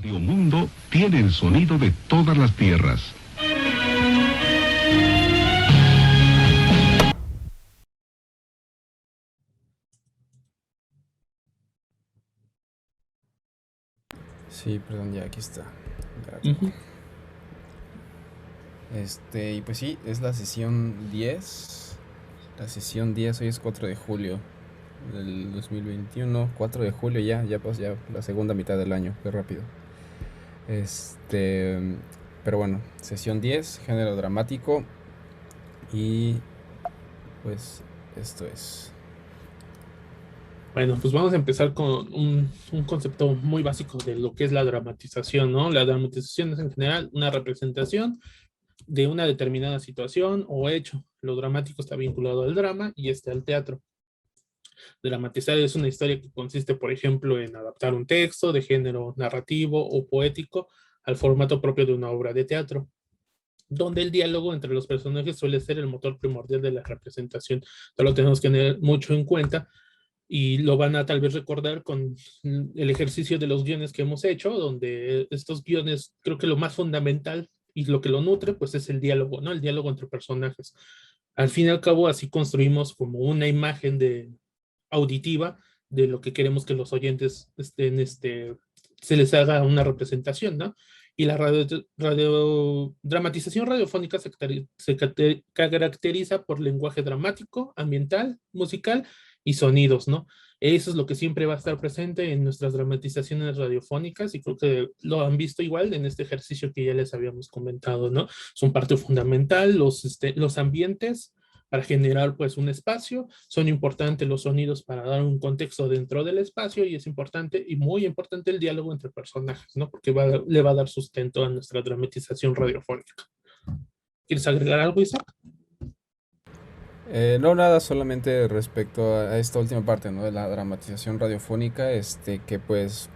Radio Mundo tiene el sonido de todas las tierras. Sí, perdón, ya aquí está. Ya la tengo. Y pues sí, es la sesión 10. La sesión 10 hoy es 4 de julio del 2021. 4 de julio ya pues ya la segunda mitad del año, qué rápido. Pero bueno, sesión 10, género dramático. Y pues esto es. Bueno, pues vamos a empezar con un concepto muy básico de lo que es la dramatización, ¿no? La dramatización es en general una representación de una determinada situación o hecho. Lo dramático está vinculado al drama y al teatro. Dramatizar es una historia que consiste, por ejemplo, en adaptar un texto de género narrativo o poético al formato propio de una obra de teatro, donde el diálogo entre los personajes suele ser el motor primordial de la representación. Esto lo tenemos que tener mucho en cuenta y lo van a tal vez recordar con el ejercicio de los guiones que hemos hecho, donde estos guiones, creo que lo más fundamental y lo que lo nutre, pues es el diálogo, ¿no? El diálogo entre personajes. Al fin y al cabo, así construimos como una imagen auditiva de lo que queremos que los oyentes se les haga una representación, ¿no? Y la dramatización radiofónica se caracteriza por lenguaje dramático, ambiental, musical y sonidos, ¿no? Eso es lo que siempre va a estar presente en nuestras dramatizaciones radiofónicas y creo que lo han visto igual en este ejercicio que ya les habíamos comentado, ¿no? Son parte fundamental los ambientes para generar pues un espacio, son importantes los sonidos para dar un contexto dentro del espacio y es importante y muy importante el diálogo entre personajes, ¿no? Porque le va a dar sustento a nuestra dramatización radiofónica. ¿Quieres agregar algo, Isaac? No, nada, solamente respecto a esta última parte, ¿no? De la dramatización radiofónica, que pues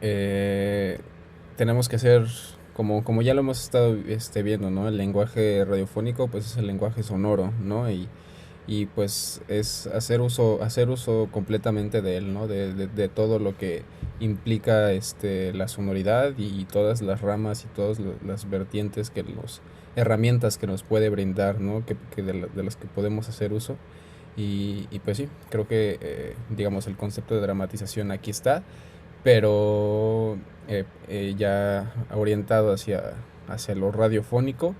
tenemos que hacer, como ya lo hemos estado viendo, ¿no? El lenguaje radiofónico, pues es el lenguaje sonoro, ¿no? Y pues es hacer uso completamente de él, ¿no? De todo lo que implica la sonoridad y todas las ramas y todas las vertientes herramientas que nos puede brindar, ¿no? De las que podemos hacer uso. Y pues sí, creo que digamos el concepto de dramatización aquí está, pero ya orientado hacia lo radiofónico.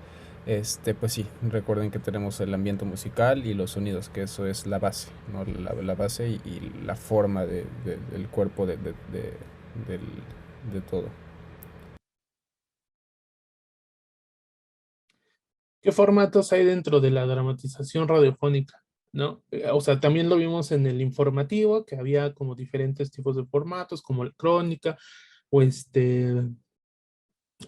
Pues sí, recuerden que tenemos el ambiente musical y los sonidos, que eso es la base, ¿no? La base y la forma del cuerpo de todo. ¿Qué formatos hay dentro de la dramatización radiofónica? ¿No? O sea, también lo vimos en el informativo, que había como diferentes tipos de formatos, como la crónica, o el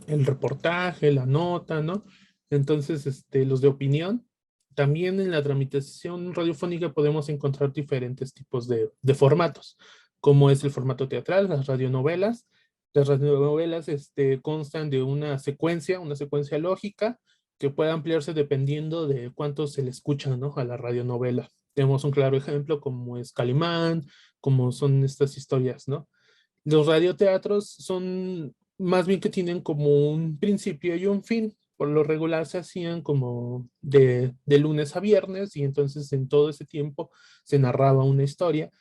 reportaje, la nota, ¿no? Entonces, los de opinión. También en la dramatización radiofónica podemos encontrar diferentes tipos de formatos, como es el formato teatral, las radionovelas. Las radionovelas constan de una secuencia lógica que puede ampliarse dependiendo de cuánto se le escucha, ¿no? A la radionovela. Tenemos un claro ejemplo como es Calimán, como son estas historias, ¿no? Los radioteatros son más bien que tienen como un principio y un fin. Por lo regular se hacían como de lunes a viernes y entonces en todo ese tiempo se narraba una historia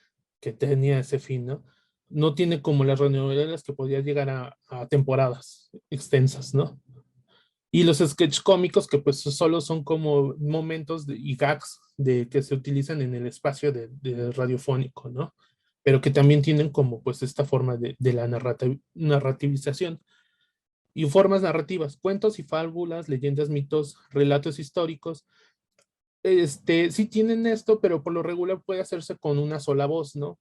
que tenía ese fin, ¿no? No tiene como las radionovelas que podía llegar a temporadas extensas, ¿no? Y los sketch cómicos que pues solo son como momentos y gags que se utilizan en el espacio de radiofónico, ¿no? Pero que también tienen como pues esta forma de la narrativización. Y formas narrativas, cuentos y fábulas, leyendas, mitos, relatos históricos. Sí tienen esto, pero por lo regular puede hacerse con una sola voz, ¿no?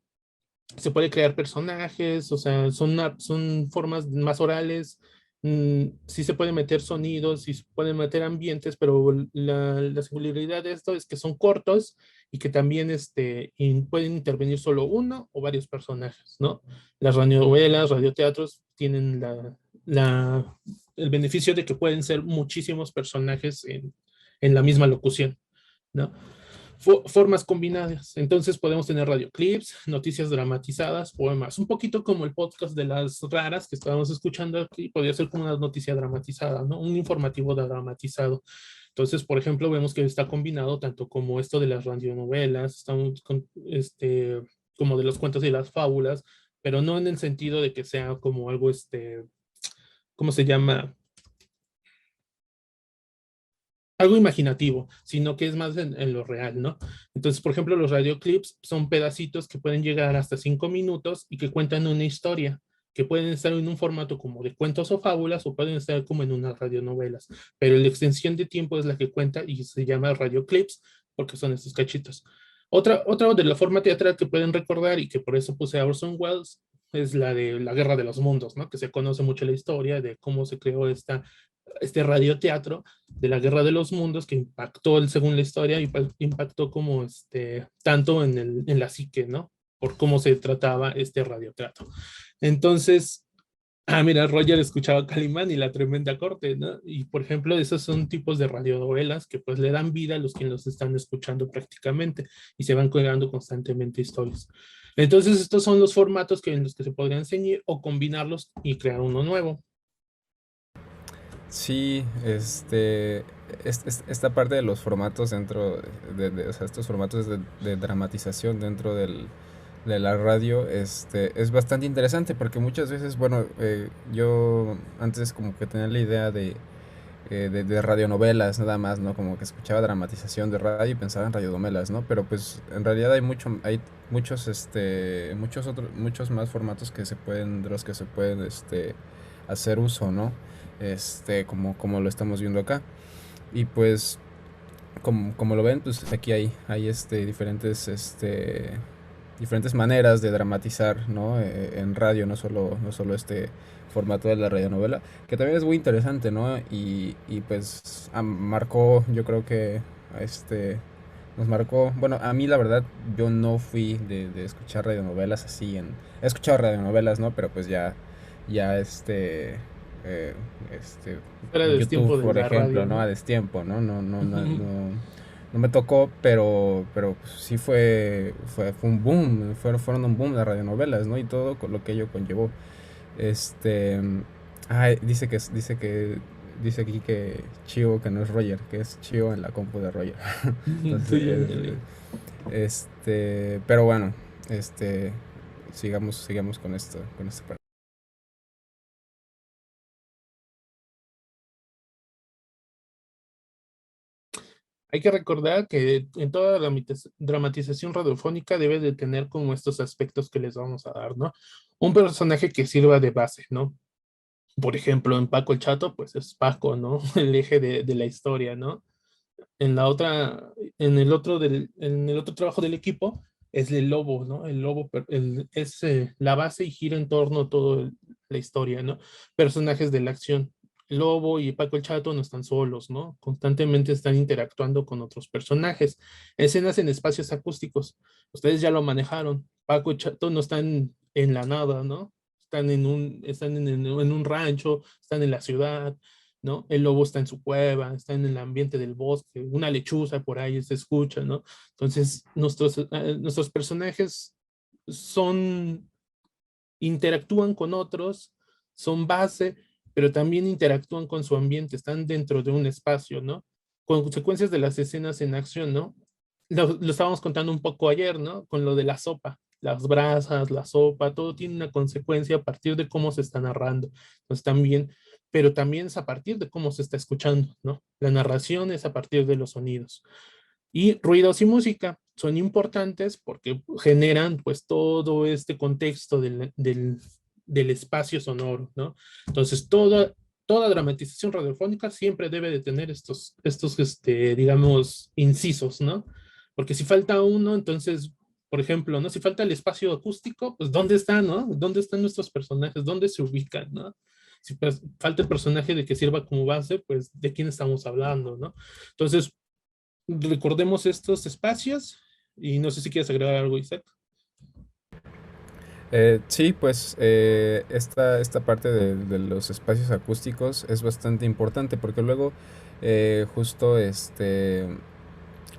Se puede crear personajes, o sea, son formas más orales, sí se pueden meter sonidos, sí se pueden meter ambientes, pero la singularidad de esto es que son cortos y que también pueden intervenir solo uno o varios personajes, ¿no? Las radionovelas, radioteatros tienen el beneficio de que pueden ser muchísimos personajes en la misma locución, ¿no? formas combinadas. Entonces podemos tener radioclips, noticias dramatizadas, poemas, un poquito como el podcast de las raras que estábamos escuchando aquí, podría ser como una noticia dramatizada, ¿no? Un informativo dramatizado. Entonces, por ejemplo, vemos que está combinado tanto como esto de las radionovelas, estamos con, como de los cuentos y las fábulas, pero no en el sentido de que sea como algo, ¿cómo se llama? Algo imaginativo, sino que es más en lo real, ¿no? Entonces, por ejemplo, los radioclips son pedacitos que pueden llegar hasta 5 minutos y que cuentan una historia, que pueden estar en un formato como de cuentos o fábulas o pueden estar como en unas radionovelas, pero la extensión de tiempo es la que cuenta y se llama radioclips porque son estos cachitos. Otra de la forma teatral que pueden recordar y que por eso puse a Orson Welles es la de la Guerra de los Mundos, ¿no? Que se conoce mucho la historia de cómo se creó este radioteatro de la Guerra de los Mundos que impactó, según la historia, impactó como tanto en la psique, ¿no? Por cómo se trataba este radioteatro. Entonces, mira, Roger escuchaba a Calimán y La Tremenda Corte, ¿no? Y por ejemplo, esos son tipos de radionovelas que pues le dan vida a los que los están escuchando prácticamente y se van creando constantemente historias. Entonces, estos son los formatos en los que se podrían ceñir o combinarlos y crear uno nuevo. Sí, esta parte de los formatos dentro o sea, estos formatos de dramatización dentro de la radio, es bastante interesante porque muchas veces, bueno, yo antes como que tenía la idea de radionovelas nada más, ¿no? Como que escuchaba dramatización de radio y pensaba en radionovelas, ¿no? Pero pues en realidad hay muchos más formatos de los que se pueden, hacer uso, ¿no? Como lo estamos viendo acá. Y pues, como lo ven, pues aquí hay diferentes maneras de dramatizar, ¿no? En radio, no solo este formato de la radionovela, que también es muy interesante, ¿no? Y pues marcó, yo creo que nos marcó, bueno, a mí la verdad, yo no fui de escuchar radionovelas así he escuchado radionovelas, ¿no? Pero pues ya eh, este, Fuera en del YouTube, tiempo de por la ejemplo, radio, ¿no? A ¿no? destiempo, ¿no? No me tocó, pero pues, sí fue un boom, fueron un boom las radionovelas, ¿no? Y todo con lo que ello conllevó. Este, dice aquí que Chio, que no es Roger, que es Chio en la compu de Roger. Entonces, Sí, ándale. pero bueno, este, sigamos con esta parte. Hay que recordar que en toda dramatización radiofónica debe de tener como estos aspectos que les vamos a dar, ¿no? Un personaje que sirva de base, ¿no? Por ejemplo, en Paco el Chato, pues es Paco, ¿no? El eje de la historia, ¿no? En la otra, en el otro trabajo del equipo es el lobo, ¿no? El lobo es la base y gira en torno a toda la historia, ¿no? Personajes de la acción. Lobo y Paco el Chato no están solos, ¿no? Constantemente están interactuando con otros personajes. Escenas en espacios acústicos. Ustedes ya lo manejaron. Paco y Chato no están en la nada, ¿no? Están en un rancho, están en la ciudad, ¿no? El lobo está en su cueva, está en el ambiente del bosque, una lechuza por ahí se escucha, ¿no? Entonces, nuestros personajes son, interactúan con otros, son base, pero también interactúan con su ambiente, están dentro de un espacio, ¿no? Consecuencias de las escenas en acción, ¿no? Lo estábamos contando un poco ayer, ¿no? Con lo de la sopa, las brasas, la sopa, todo tiene una consecuencia a partir de cómo se está narrando. Entonces también, pero también es a partir de cómo se está escuchando, ¿no? La narración es a partir de los sonidos. Y ruidos y música son importantes porque generan pues todo este contexto del espacio sonoro, ¿no? Entonces toda dramatización radiofónica siempre debe de tener digamos, incisos, ¿no? Porque si falta uno, entonces, por ejemplo, ¿no? Si falta el espacio acústico, pues ¿dónde está, no? ¿Dónde están nuestros personajes? ¿Dónde se ubican, no? Si pues, falta el personaje de que sirva como base, pues ¿de quién estamos hablando, no? Entonces, recordemos estos espacios y no sé si quieres agregar algo, Isaac. Sí, pues esta parte de los espacios acústicos es bastante importante porque luego justo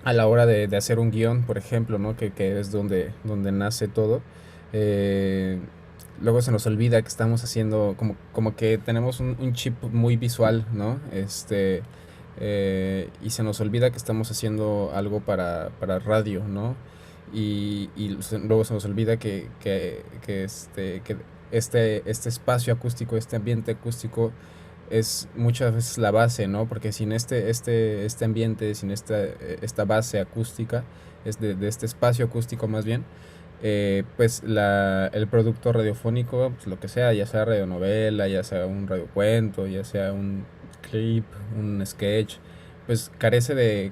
a la hora de hacer un guión, por ejemplo, ¿no? Que es donde nace todo. eh, Luego se nos olvida que estamos haciendo, como que tenemos un chip muy visual, ¿no? Y se nos olvida que estamos haciendo algo para radio, ¿no? Luego se nos olvida que este espacio acústico, este ambiente acústico es muchas veces la base, ¿no? Porque sin este ambiente, sin esta base acústica, de este espacio acústico más bien, pues el producto radiofónico, pues lo que sea, ya sea radionovela, ya sea un radiocuento, ya sea un clip, un sketch, pues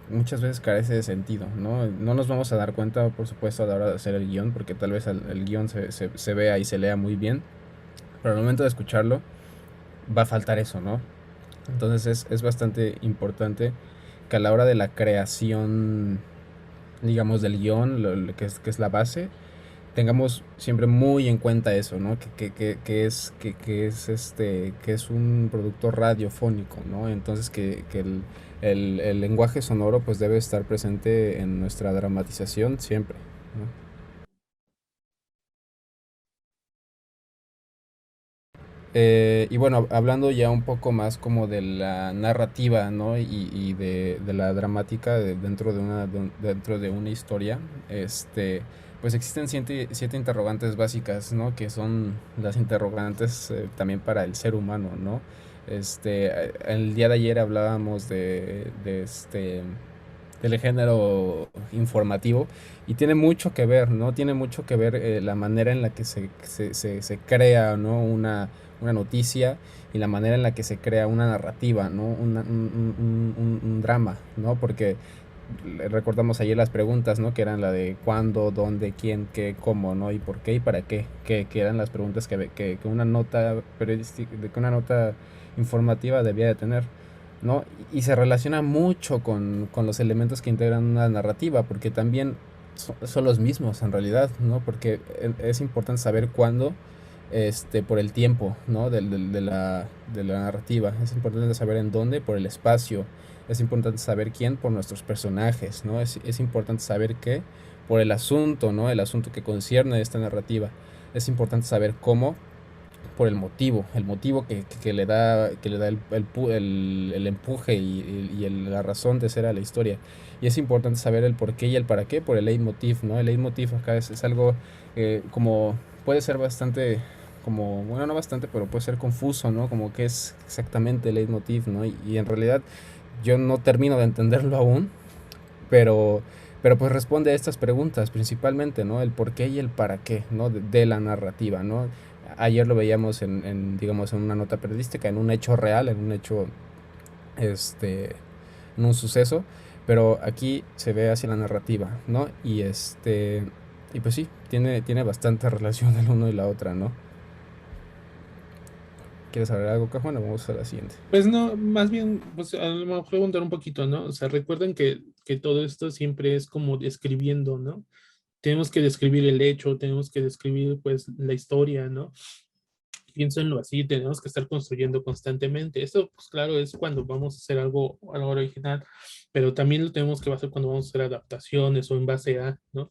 muchas veces carece de sentido, ¿no? No nos vamos a dar cuenta, por supuesto, a la hora de hacer el guión, porque tal vez el guión se vea y se lea muy bien, pero al momento de escucharlo va a faltar eso, ¿no? Entonces es bastante importante que a la hora de la creación, digamos, del guión, que es la base, tengamos siempre muy en cuenta eso, ¿no? Que es un producto radiofónico, ¿no? Entonces el lenguaje sonoro pues debe estar presente en nuestra dramatización siempre, ¿no? Y bueno, hablando ya un poco más como de la narrativa, ¿no? Y de la dramática dentro de una historia, pues existen siete interrogantes básicas, ¿no? Que son las interrogantes también para el ser humano, ¿no? El día de ayer hablábamos del género informativo y tiene mucho que ver, ¿no? Tiene mucho que ver la manera en la que se crea, ¿no? Una noticia y la manera en la que se crea una narrativa, ¿no? Un drama, ¿no? Porque recordamos ayer las preguntas, ¿no? Que eran la de cuándo, dónde, quién, qué, cómo, ¿no? Y por qué y para qué, que eran las preguntas que una nota periodística, que una nota informativa debía de tener, ¿no? Y se relaciona mucho con los elementos que integran una narrativa, porque también son los mismos en realidad, ¿no? Porque es importante saber cuándo, por el tiempo, ¿no? De la narrativa. Es importante saber en dónde, por el espacio. Es importante saber quién, por nuestros personajes, ¿no? Es importante saber qué, por el asunto, ¿no? El asunto que concierne esta narrativa. Es importante saber cómo, por el motivo que le da el empuje la razón de ser a la historia. Y es importante saber el por qué y el para qué por el leitmotiv, ¿no? El leitmotiv acá es algo como puede ser bastante, como, bueno, no bastante, pero puede ser confuso, ¿no? Como que es exactamente el leitmotiv, ¿no? Y en realidad yo no termino de entenderlo aún, pero, pero pues responde a estas preguntas principalmente, ¿no? El por qué y el para qué, ¿no? De la narrativa, ¿no? Ayer lo veíamos digamos, en una nota periodística, en un hecho real, en un hecho, este, en un suceso, pero aquí se ve hacia la narrativa, ¿no? Y pues sí, tiene bastante relación el uno y la otra, ¿no? ¿Quieres saber algo, Cajón? O vamos a la siguiente. Pues no, más bien, pues a lo mejor preguntar un poquito, ¿no? O sea, recuerden que todo esto siempre es como describiendo, ¿no? Tenemos que describir el hecho, tenemos que describir pues la historia, ¿no? Piénsenlo así, tenemos que estar construyendo constantemente. Esto, pues claro, es cuando vamos a hacer algo original, pero también lo tenemos que hacer cuando vamos a hacer adaptaciones o en base a, ¿no?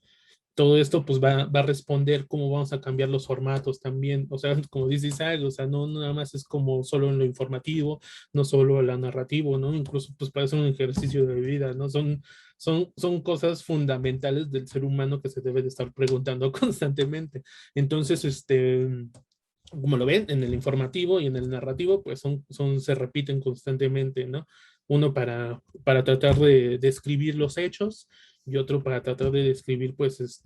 Todo esto pues va a responder cómo vamos a cambiar los formatos también, o sea, como dice Isaac, o sea, no nada más es como solo en lo informativo, no solo lo narrativo, ¿no? Incluso pues para hacer un ejercicio de vida, ¿no? Son cosas fundamentales del ser humano que se debe de estar preguntando constantemente. Entonces, como lo ven, en el informativo y en el narrativo, pues se repiten constantemente, ¿no? Uno para tratar de describir los hechos y otro para tratar de describir, pues,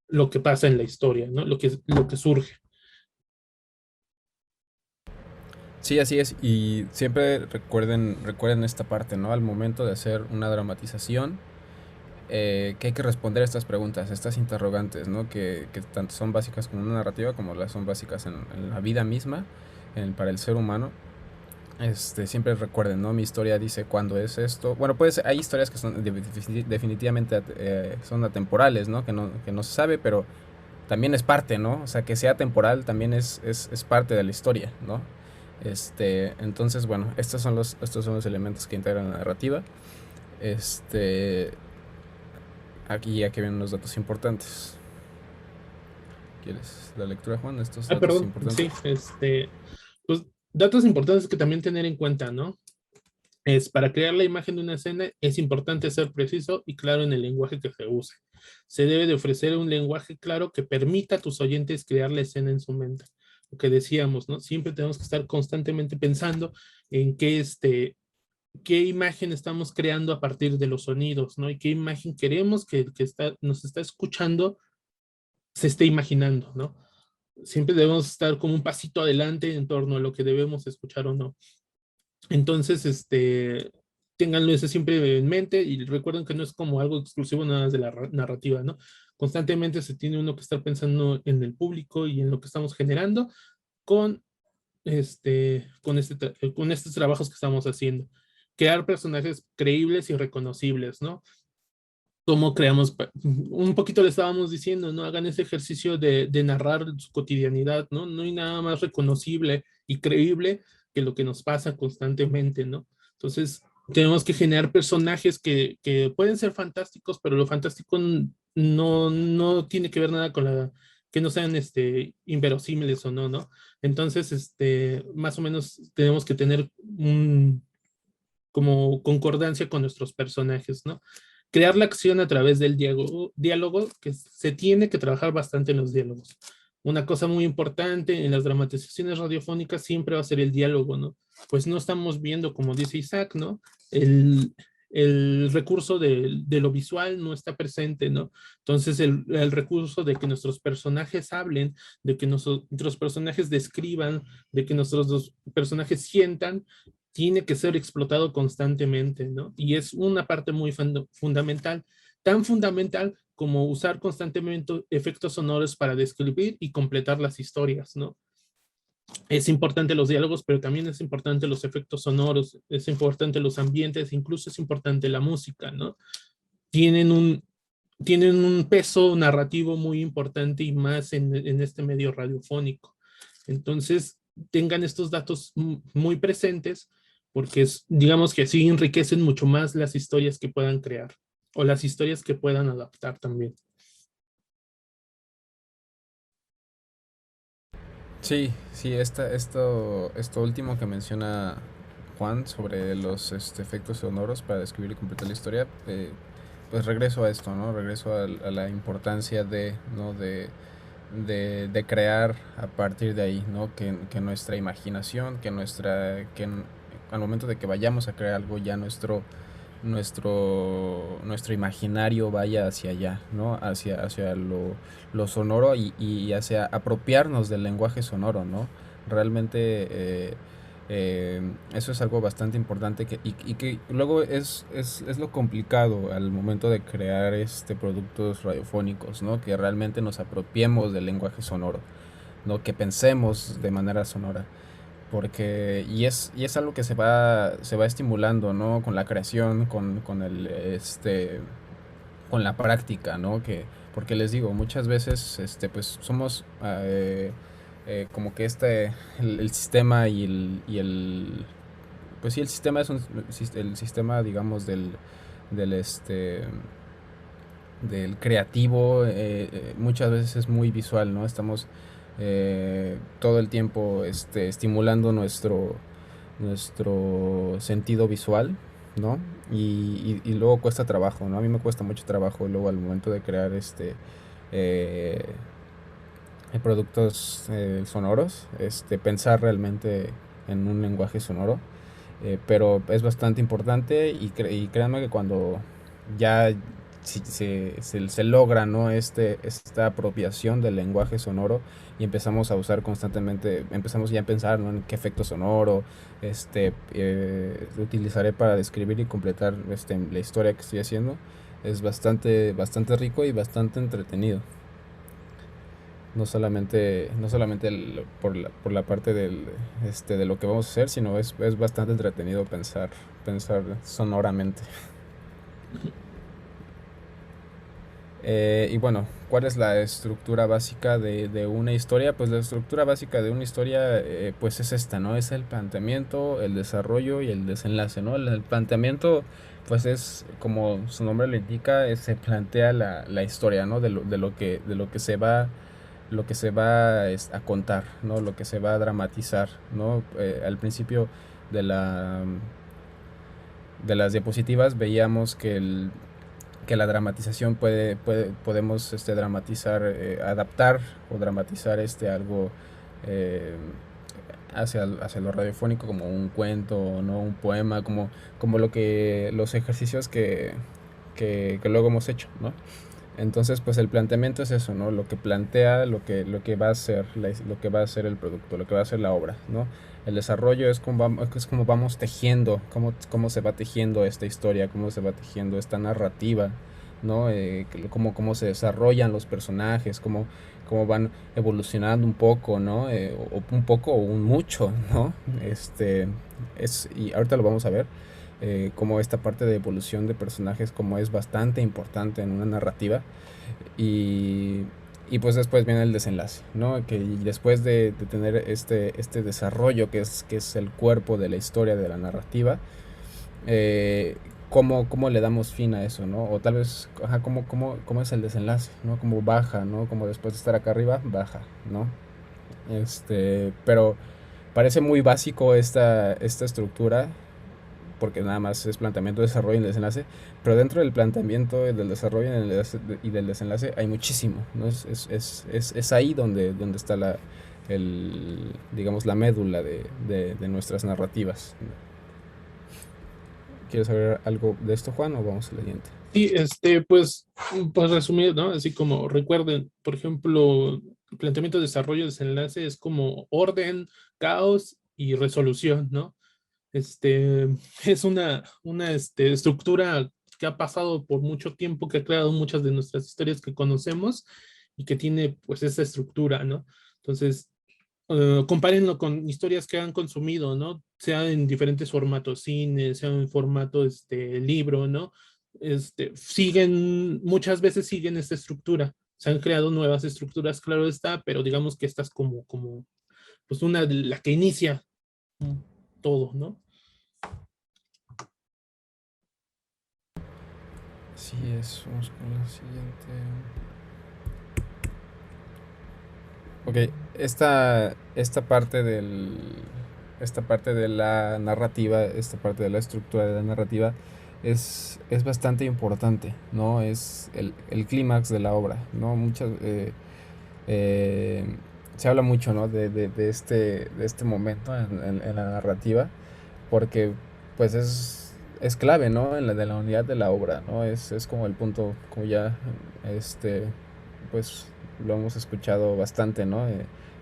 lo que pasa en la historia, ¿no? Lo que surge. Sí, así es. Y siempre recuerden esta parte, ¿no? Al momento de hacer una dramatización, que hay que responder estas preguntas, estas interrogantes, ¿no? Que tanto son básicas como una narrativa, como las son básicas en la vida misma, para el ser humano. Siempre recuerden, ¿no? Mi historia dice cuándo es esto. Bueno, pues hay historias que son definitivamente son atemporales, ¿no? Que no se sabe, pero también es parte, ¿no? O sea, que sea temporal también es parte de la historia, ¿no? Entonces, bueno, estos son los elementos que integran la narrativa. Este, aquí ya que vienen los datos importantes. ¿Quieres la lectura, Juan? Estos Ah, datos perdón, sí, importantes. pues datos importantes que también tener en cuenta, ¿no? Es para crear la imagen de una escena, es importante ser preciso y claro en el lenguaje que se use. Se debe de ofrecer un lenguaje claro que permita a tus oyentes crear la escena en su mente. Lo que decíamos, ¿no? Siempre tenemos que estar constantemente pensando en qué imagen estamos creando a partir de los sonidos, ¿no? Y qué imagen queremos que nos está escuchando se esté imaginando, ¿no? Siempre debemos estar como un pasito adelante en torno a lo que debemos escuchar o no. Entonces, ténganlo eso siempre en mente y recuerden que no es como algo exclusivo nada más de la narrativa, ¿no? Constantemente se tiene uno que estar pensando en el público y en lo que estamos generando con, con estos trabajos que estamos haciendo. Crear personajes creíbles y reconocibles, ¿no? Cómo creamos, un poquito le estábamos diciendo, ¿no? Hagan ese ejercicio de narrar su cotidianidad, ¿no? No hay nada más reconocible y creíble que lo que nos pasa constantemente, ¿no? Entonces, tenemos que generar personajes que pueden ser fantásticos, pero lo fantástico no tiene que ver nada con que no sean inverosímiles o no, ¿no? Entonces, más o menos tenemos que tener como concordancia con nuestros personajes, ¿no? Crear la acción a través del diálogo, que se tiene que trabajar bastante en los diálogos. Una cosa muy importante en las dramatizaciones radiofónicas siempre va a ser el diálogo, ¿no? Pues no estamos viendo, como dice Isaac, ¿no? El recurso de lo visual no está presente, ¿no? Entonces el recurso de que nuestros personajes hablen, de que nuestros personajes describan, de que nuestros personajes sientan, tiene que ser explotado constantemente, ¿no? Y es una parte muy fundamental, tan fundamental como usar constantemente efectos sonoros para describir y completar las historias, ¿no? Es importante los diálogos, pero también es importante los efectos sonoros, es importante los ambientes, incluso es importante la música, ¿no? Tienen un, tienen un peso narrativo muy importante y más en este medio radiofónico. Entonces, tengan estos datos muy presentes porque digamos que así enriquecen mucho más las historias que puedan crear o las historias que puedan adaptar también. Sí, sí, esto último que menciona Juan sobre los efectos sonoros para describir y completar la historia, pues regreso a esto, ¿no? Regreso a la importancia ¿no? De crear a partir de ahí, ¿no? Que nuestra imaginación, al momento de que vayamos a crear algo, ya nuestro imaginario vaya hacia allá, ¿no? Hacia lo sonoro y hacia apropiarnos del lenguaje sonoro, ¿no? Realmente eso es algo bastante importante y que luego es lo complicado al momento de crear productos radiofónicos, ¿no? Que realmente nos apropiemos del lenguaje sonoro, ¿no? Que pensemos de manera sonora porque y es algo que se va estimulando, ¿no? Con la creación, con la práctica, ¿no? Porque les digo, muchas veces pues somos como que el sistema pues sí, el sistema es el sistema, digamos, del del creativo, muchas veces es muy visual, ¿no? Estamos todo el tiempo estimulando nuestro sentido visual, ¿no? Y luego cuesta trabajo, ¿no? A mí me cuesta mucho trabajo luego al momento de crear eh, productos sonoros, pensar realmente en un lenguaje sonoro, pero es bastante importante y créanme que cuando ya se logra, ¿no? Esta apropiación del lenguaje sonoro y empezamos a usar constantemente, empezamos ya a pensar, ¿no? En qué efecto sonoro utilizaré para describir y completar la historia que estoy haciendo. Es bastante rico y bastante entretenido. No solamente por la parte de lo que vamos a hacer, sino es bastante entretenido pensar sonoramente. Y bueno, ¿cuál es la estructura básica de una historia? Pues la estructura básica de una historia, pues es esta, ¿no? Es el planteamiento, el desarrollo y el desenlace, ¿no? El planteamiento, pues es, como su nombre lo indica, se plantea la historia, ¿no? Lo que se va a contar, ¿no? Lo que se va a dramatizar, ¿no? Al principio de de las diapositivas veíamos que la dramatización podemos dramatizar, adaptar o dramatizar algo eh, hacia lo radiofónico como un cuento, ¿no? Un poema, como los ejercicios que luego hemos hecho, ¿no? Entonces, pues el planteamiento es eso, ¿no? Lo que plantea, lo que va a ser, lo que va a ser el producto, lo que va a ser la obra, ¿no? El desarrollo es como vamos tejiendo, cómo se va tejiendo esta historia, cómo se va tejiendo esta narrativa, ¿no? Cómo se desarrollan los personajes, cómo van evolucionando un poco, ¿no? O un poco o un mucho, ¿no? Y ahorita lo vamos a ver, como esta parte de evolución de personajes como es bastante importante en una narrativa y, y pues después viene el desenlace, ¿no? Que después de tener este desarrollo que es el cuerpo de la historia de la narrativa, cómo le damos fin a eso, ¿no? O tal vez, ajá, cómo es el desenlace, ¿no? Cómo baja, ¿no? Como después de estar acá arriba, baja, ¿no? Pero parece muy básico esta estructura, porque nada más es planteamiento, desarrollo y desenlace, pero dentro del planteamiento, del desarrollo y del desenlace hay muchísimo, ¿no? Es ahí donde está digamos, la médula de nuestras narrativas. ¿Quieres saber algo de esto, Juan, o vamos al siguiente? Sí, pues resumir, ¿no? Así como recuerden, por ejemplo, el planteamiento de desarrollo, desenlace es como orden, caos y resolución, ¿no? Este, es una estructura que ha pasado por mucho tiempo, que ha creado muchas de nuestras historias que conocemos y que tiene pues esa estructura, ¿no? Entonces, compárenlo con historias que han consumido, ¿no? Sea en diferentes formatos, cine, sea en formato libro, ¿no? Muchas veces siguen esta estructura. Se han creado nuevas estructuras, claro está, pero digamos que esta es pues la que inicia todo, ¿no? Sí, vamos con la siguiente. Ok, esta parte de la narrativa, esta parte de la estructura de la narrativa es bastante importante, ¿no? Es el clímax de la obra, ¿no? Eh, se habla mucho, ¿no? De este momento en la narrativa, porque pues es clave, ¿no? De la unidad de la obra, ¿no? Es como el punto, como ya, este, pues lo hemos escuchado bastante, ¿no?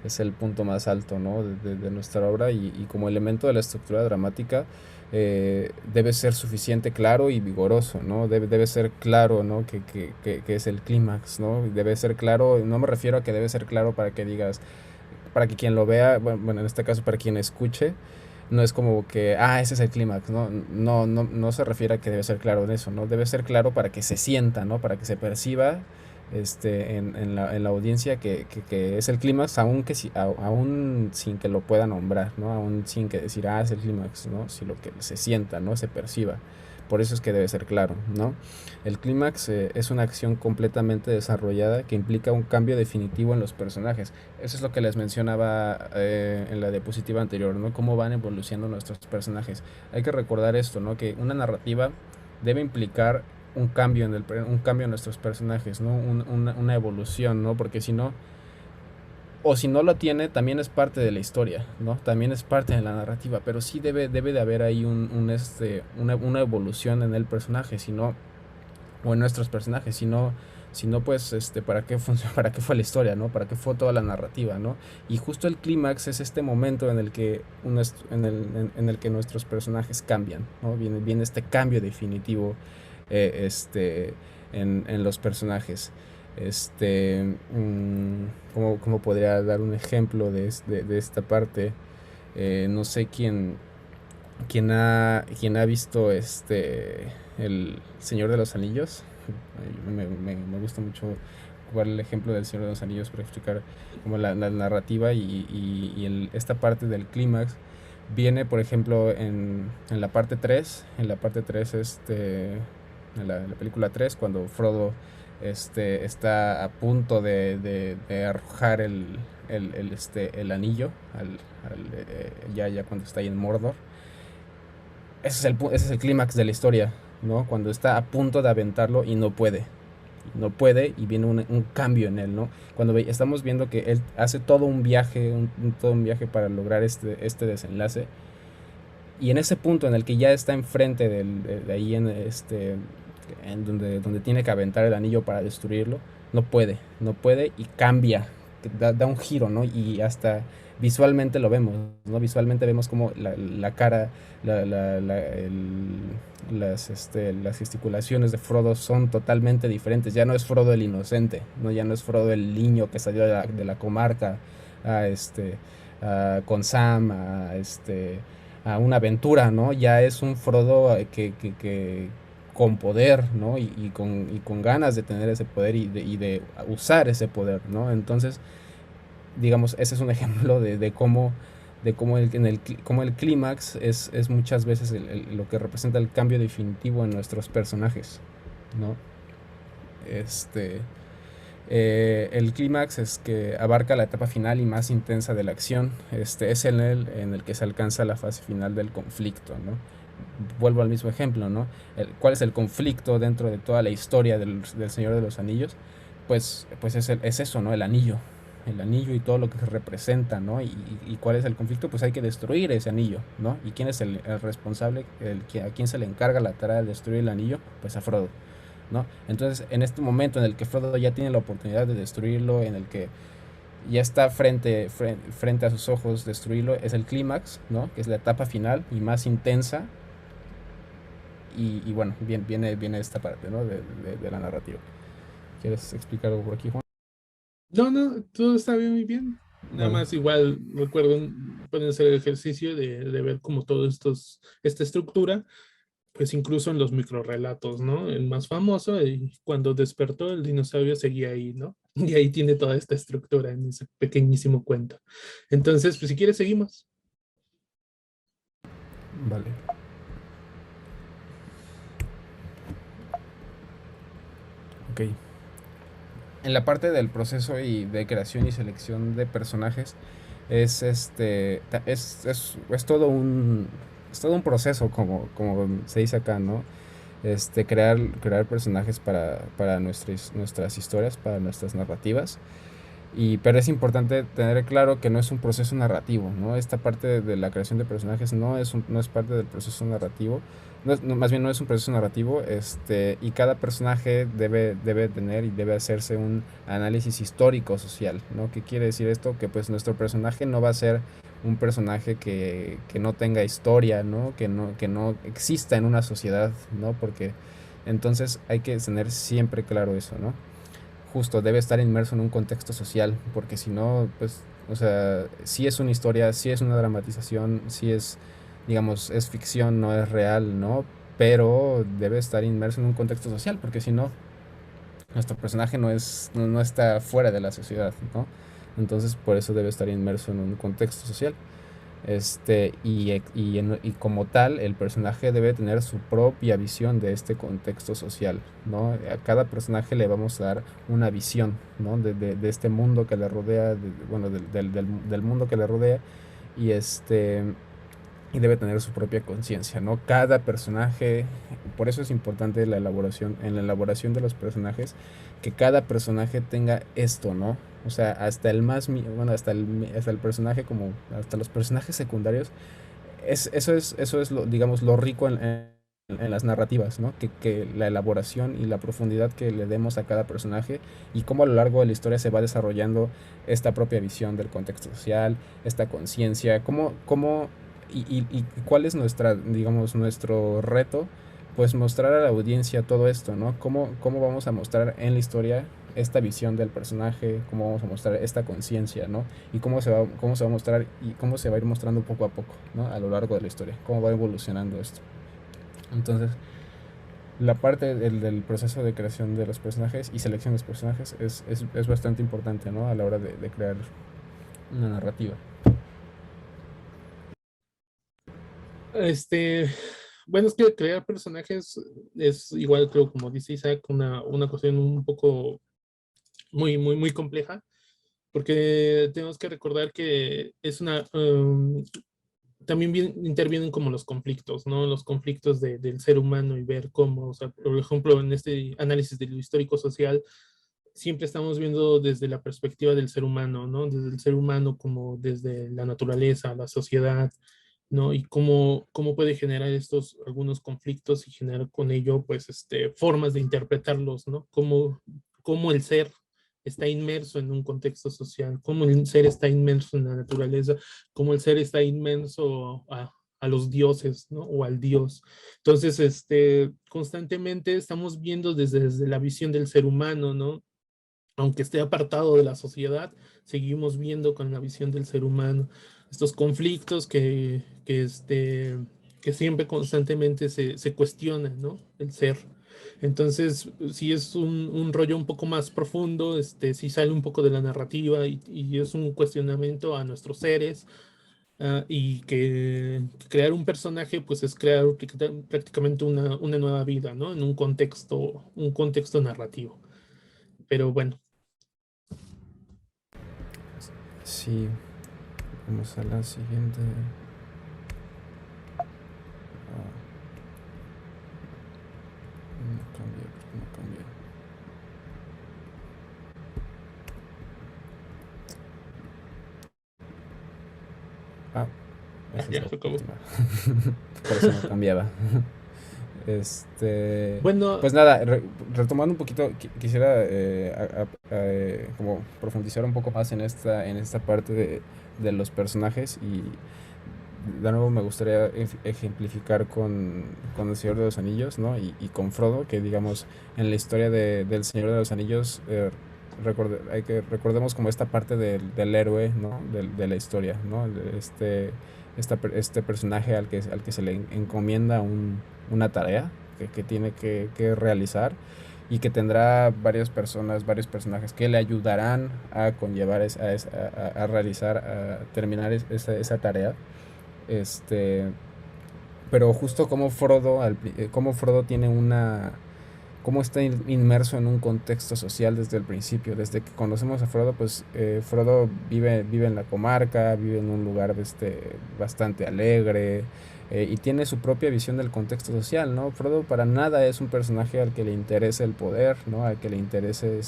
Es el punto más alto, ¿no? De nuestra obra y como elemento de la estructura dramática, debe ser suficiente, claro y vigoroso, ¿no? Debe ser claro, ¿no? Que es el clímax, ¿no? Debe ser claro, no me refiero a que debe ser claro para que digas, para que quien lo vea, bueno, en este caso para quien escuche, no es como que, ese es el clímax, ¿no? No se refiere a que debe ser claro en eso, ¿no? Debe ser claro para que se sienta, ¿no? Para que se perciba en la audiencia que es el clímax, aún sin que lo pueda nombrar, ¿no? Aún sin que decir, es el clímax, ¿no? Si lo que se sienta, ¿no? Se perciba. Por eso es que debe ser claro, ¿no? El clímax es una acción completamente desarrollada que implica un cambio definitivo en los personajes. Eso es lo que les mencionaba en la diapositiva anterior, ¿no? Cómo van evolucionando nuestros personajes. Hay que recordar esto, ¿no? Que una narrativa debe implicar un cambio en nuestros personajes, ¿no? Una evolución, ¿no? Porque si no, o si no lo tiene, también es parte de la historia, ¿no? También es parte de la narrativa, pero sí debe de haber ahí una evolución en el personaje, si no, o en nuestros personajes, si no pues, ¿para qué para qué fue la historia, ¿no? ¿Para qué fue toda la narrativa, ¿no? Y justo el clímax es este momento en el que, en el que nuestros personajes cambian, ¿no? Viene este cambio definitivo, en los personajes. ¿Cómo podría dar un ejemplo de esta parte? No sé quién ha visto El Señor de los Anillos. Me gusta mucho jugar el ejemplo del Señor de los Anillos para explicar como la narrativa esta parte del clímax viene, por ejemplo, en la parte 3 en la parte 3 en la película 3 cuando Frodo está a punto de arrojar el anillo ya cuando está ahí en Mordor. Ese es el clímax de la historia, ¿no? Cuando está a punto de aventarlo y no puede. No puede y viene un cambio en él, ¿no? Cuando estamos viendo que él hace todo un viaje, todo un viaje para lograr este desenlace. Y en ese punto en el que ya está enfrente de ahí en donde tiene que aventar el anillo para destruirlo, no puede y cambia, da un giro, ¿no? Y hasta visualmente lo vemos, ¿no? Visualmente vemos como la cara, las gesticulaciones de Frodo son totalmente diferentes. Ya no es Frodo el inocente, ¿no? Ya no es Frodo el niño que salió de la comarca a con Sam, a una aventura, ¿no? Ya es un Frodo que con poder, ¿no? Y con ganas de tener ese poder y de usar ese poder, ¿no? Entonces, digamos, ese es un ejemplo de cómo el clímax es muchas veces lo que representa el cambio definitivo en nuestros personajes, ¿no? Este, el clímax es que abarca la etapa final y más intensa de la acción. Es en el que se alcanza la fase final del conflicto, ¿no? Vuelvo al mismo ejemplo, ¿no? ¿Cuál es el conflicto dentro de toda la historia del Señor de los Anillos? Pues es eso, ¿no? El anillo. El anillo y todo lo que representa, ¿no? Y cuál es el conflicto, pues hay que destruir ese anillo, ¿no? ¿Y quién es el responsable? ¿A quién se le encarga la tarea de destruir el anillo? Pues a Frodo, ¿no? Entonces, en este momento en el que Frodo ya tiene la oportunidad de destruirlo, en el que ya está frente a sus ojos destruirlo, es el clímax, ¿no? Que es la etapa final y más intensa. Y bueno, viene esta parte, ¿no? De la narrativa. ¿Quieres explicar algo por aquí, Juan? No, no, todo está bien, muy bien. Nada Vale. más igual recuerden, pueden hacer el ejercicio de ver como todo esta estructura, pues incluso en los microrelatos, ¿no? El más famoso, cuando despertó el dinosaurio seguía ahí, ¿no? Y ahí tiene toda esta estructura en ese pequeñísimo cuento. Entonces, pues si quieres, seguimos. Vale. Ok. En la parte del proceso y de creación y selección de personajes es todo un proceso como se dice acá, ¿no? Crear personajes para nuestras historias, para nuestras narrativas. Pero es importante tener claro que no es un proceso narrativo, ¿no? Esta parte de la creación de personajes no es parte del proceso narrativo, más bien no es un proceso narrativo, y cada personaje debe tener y debe hacerse un análisis histórico social, ¿no? ¿Qué quiere decir esto? Que pues nuestro personaje no va a ser un personaje que no tenga historia, ¿no? Que no exista en una sociedad, ¿no? Porque entonces hay que tener siempre claro eso, ¿no? Justo, debe estar inmerso en un contexto social, porque si no, pues, o sea, sí es una historia, sí es una dramatización, sí es, digamos, es ficción, no es real, ¿no? Pero debe estar inmerso en un contexto social, porque si no, nuestro personaje no está fuera de la sociedad, ¿no? Entonces, por eso debe estar inmerso en un contexto social. Y como tal, el personaje debe tener su propia visión de este contexto social, ¿no? A cada personaje le vamos a dar una visión, ¿no? De este mundo que le rodea, bueno, del mundo que le rodea, y y debe tener su propia conciencia, ¿no? Cada personaje, por eso es importante en la elaboración de los personajes, que cada personaje tenga esto, ¿no? O sea, hasta el bueno, hasta el personaje hasta los personajes secundarios, eso es lo, digamos, lo rico en las narrativas, ¿no? Que la elaboración y la profundidad que le demos a cada personaje y cómo a lo largo de la historia se va desarrollando esta propia visión del contexto social, esta conciencia, y cuál es digamos, nuestro reto, pues mostrar a la audiencia todo esto, ¿no? Cómo vamos a mostrar en la historia esta visión del personaje, cómo vamos a mostrar esta conciencia, ¿no? Y cómo se va a mostrar y cómo se va a ir mostrando poco a poco, ¿no? A lo largo de la historia, cómo va evolucionando esto. Entonces, la parte del proceso de creación de los personajes y selección de los personajes es bastante importante, ¿no? A la hora de crear una narrativa. Este, bueno, es que crear personajes es igual, creo, como dice Isaac, una cuestión un poco muy compleja, porque tenemos que recordar que es también intervienen como los conflictos, ¿no? Los conflictos del ser humano y ver cómo, o sea, por ejemplo, en este análisis de lo histórico-social, siempre estamos viendo desde la perspectiva del ser humano, ¿no? Desde el ser humano como desde la naturaleza, la sociedad, ¿no? Y cómo puede generar estos algunos conflictos y generar con ello, pues, formas de interpretarlos, ¿no? Cómo el ser está inmerso en un contexto social, cómo el ser está inmerso en la naturaleza, cómo el ser está inmerso a los dioses, ¿no? O al Dios. Entonces, constantemente estamos viendo desde la visión del ser humano, ¿no? Aunque esté apartado de la sociedad, seguimos viendo con la visión del ser humano estos conflictos que siempre constantemente se cuestionan, ¿no? El ser. Entonces, si es un rollo un poco más profundo, si sale un poco de la narrativa y es un cuestionamiento a nuestros seres, y que crear un personaje, pues es crear prácticamente una nueva vida, ¿no? En un contexto narrativo. Pero bueno. Sí, vamos a la siguiente. Ah, no cambia, ¿por qué no cambia? Ah, esa es Ya la se acabó. última. Por eso no cambiaba. Bueno, Pues nada, retomando un poquito, quisiera como profundizar un poco más en esta parte de los personajes y de nuevo me gustaría ejemplificar con El Señor de los Anillos, ¿no? Y con Frodo, que digamos en la historia del Señor de los Anillos recordemos como esta parte del héroe, ¿no? De la historia, ¿no? Este personaje al que se le encomienda una tarea que tiene que realizar y que tendrá varias personas, varios personajes que le ayudarán a conllevar, a realizar, a terminar esa tarea. Este, pero justo como Frodo, como Frodo tiene cómo está inmerso en un contexto social desde el principio. Desde que conocemos a Frodo, pues Frodo vive en la comarca, vive en un lugar bastante alegre y tiene su propia visión del contexto social, ¿no? Frodo para nada es un personaje al que le interese el poder, ¿no? Al que le interese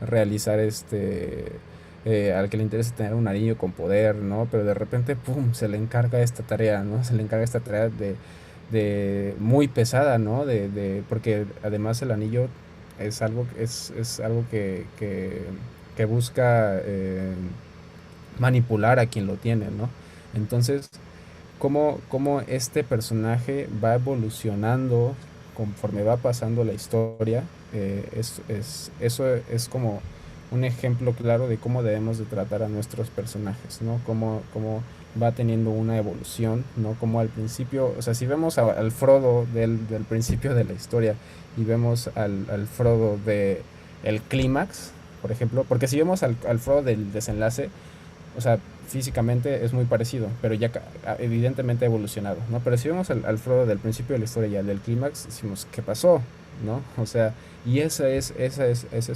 realizar al que le interese tener un anillo con poder, ¿no? Pero de repente, ¡pum!, se le encarga esta tarea, ¿no? Se le encarga esta tarea de muy pesada, ¿no? Porque además el anillo es algo que busca manipular a quien lo tiene, ¿no? Entonces, cómo este personaje va evolucionando conforme va pasando la historia, eso es como un ejemplo claro de cómo debemos de tratar a nuestros personajes, ¿no? Cómo va teniendo una evolución, ¿no? Como al principio, o sea, si vemos al Frodo del principio de la historia y vemos al Frodo de el clímax, por ejemplo, porque si vemos al Frodo del desenlace, o sea, físicamente es muy parecido, pero ya evidentemente ha evolucionado, ¿no? Pero si vemos al Frodo del principio de la historia y al del clímax, decimos, ¿qué pasó? ¿No? O sea, y ese es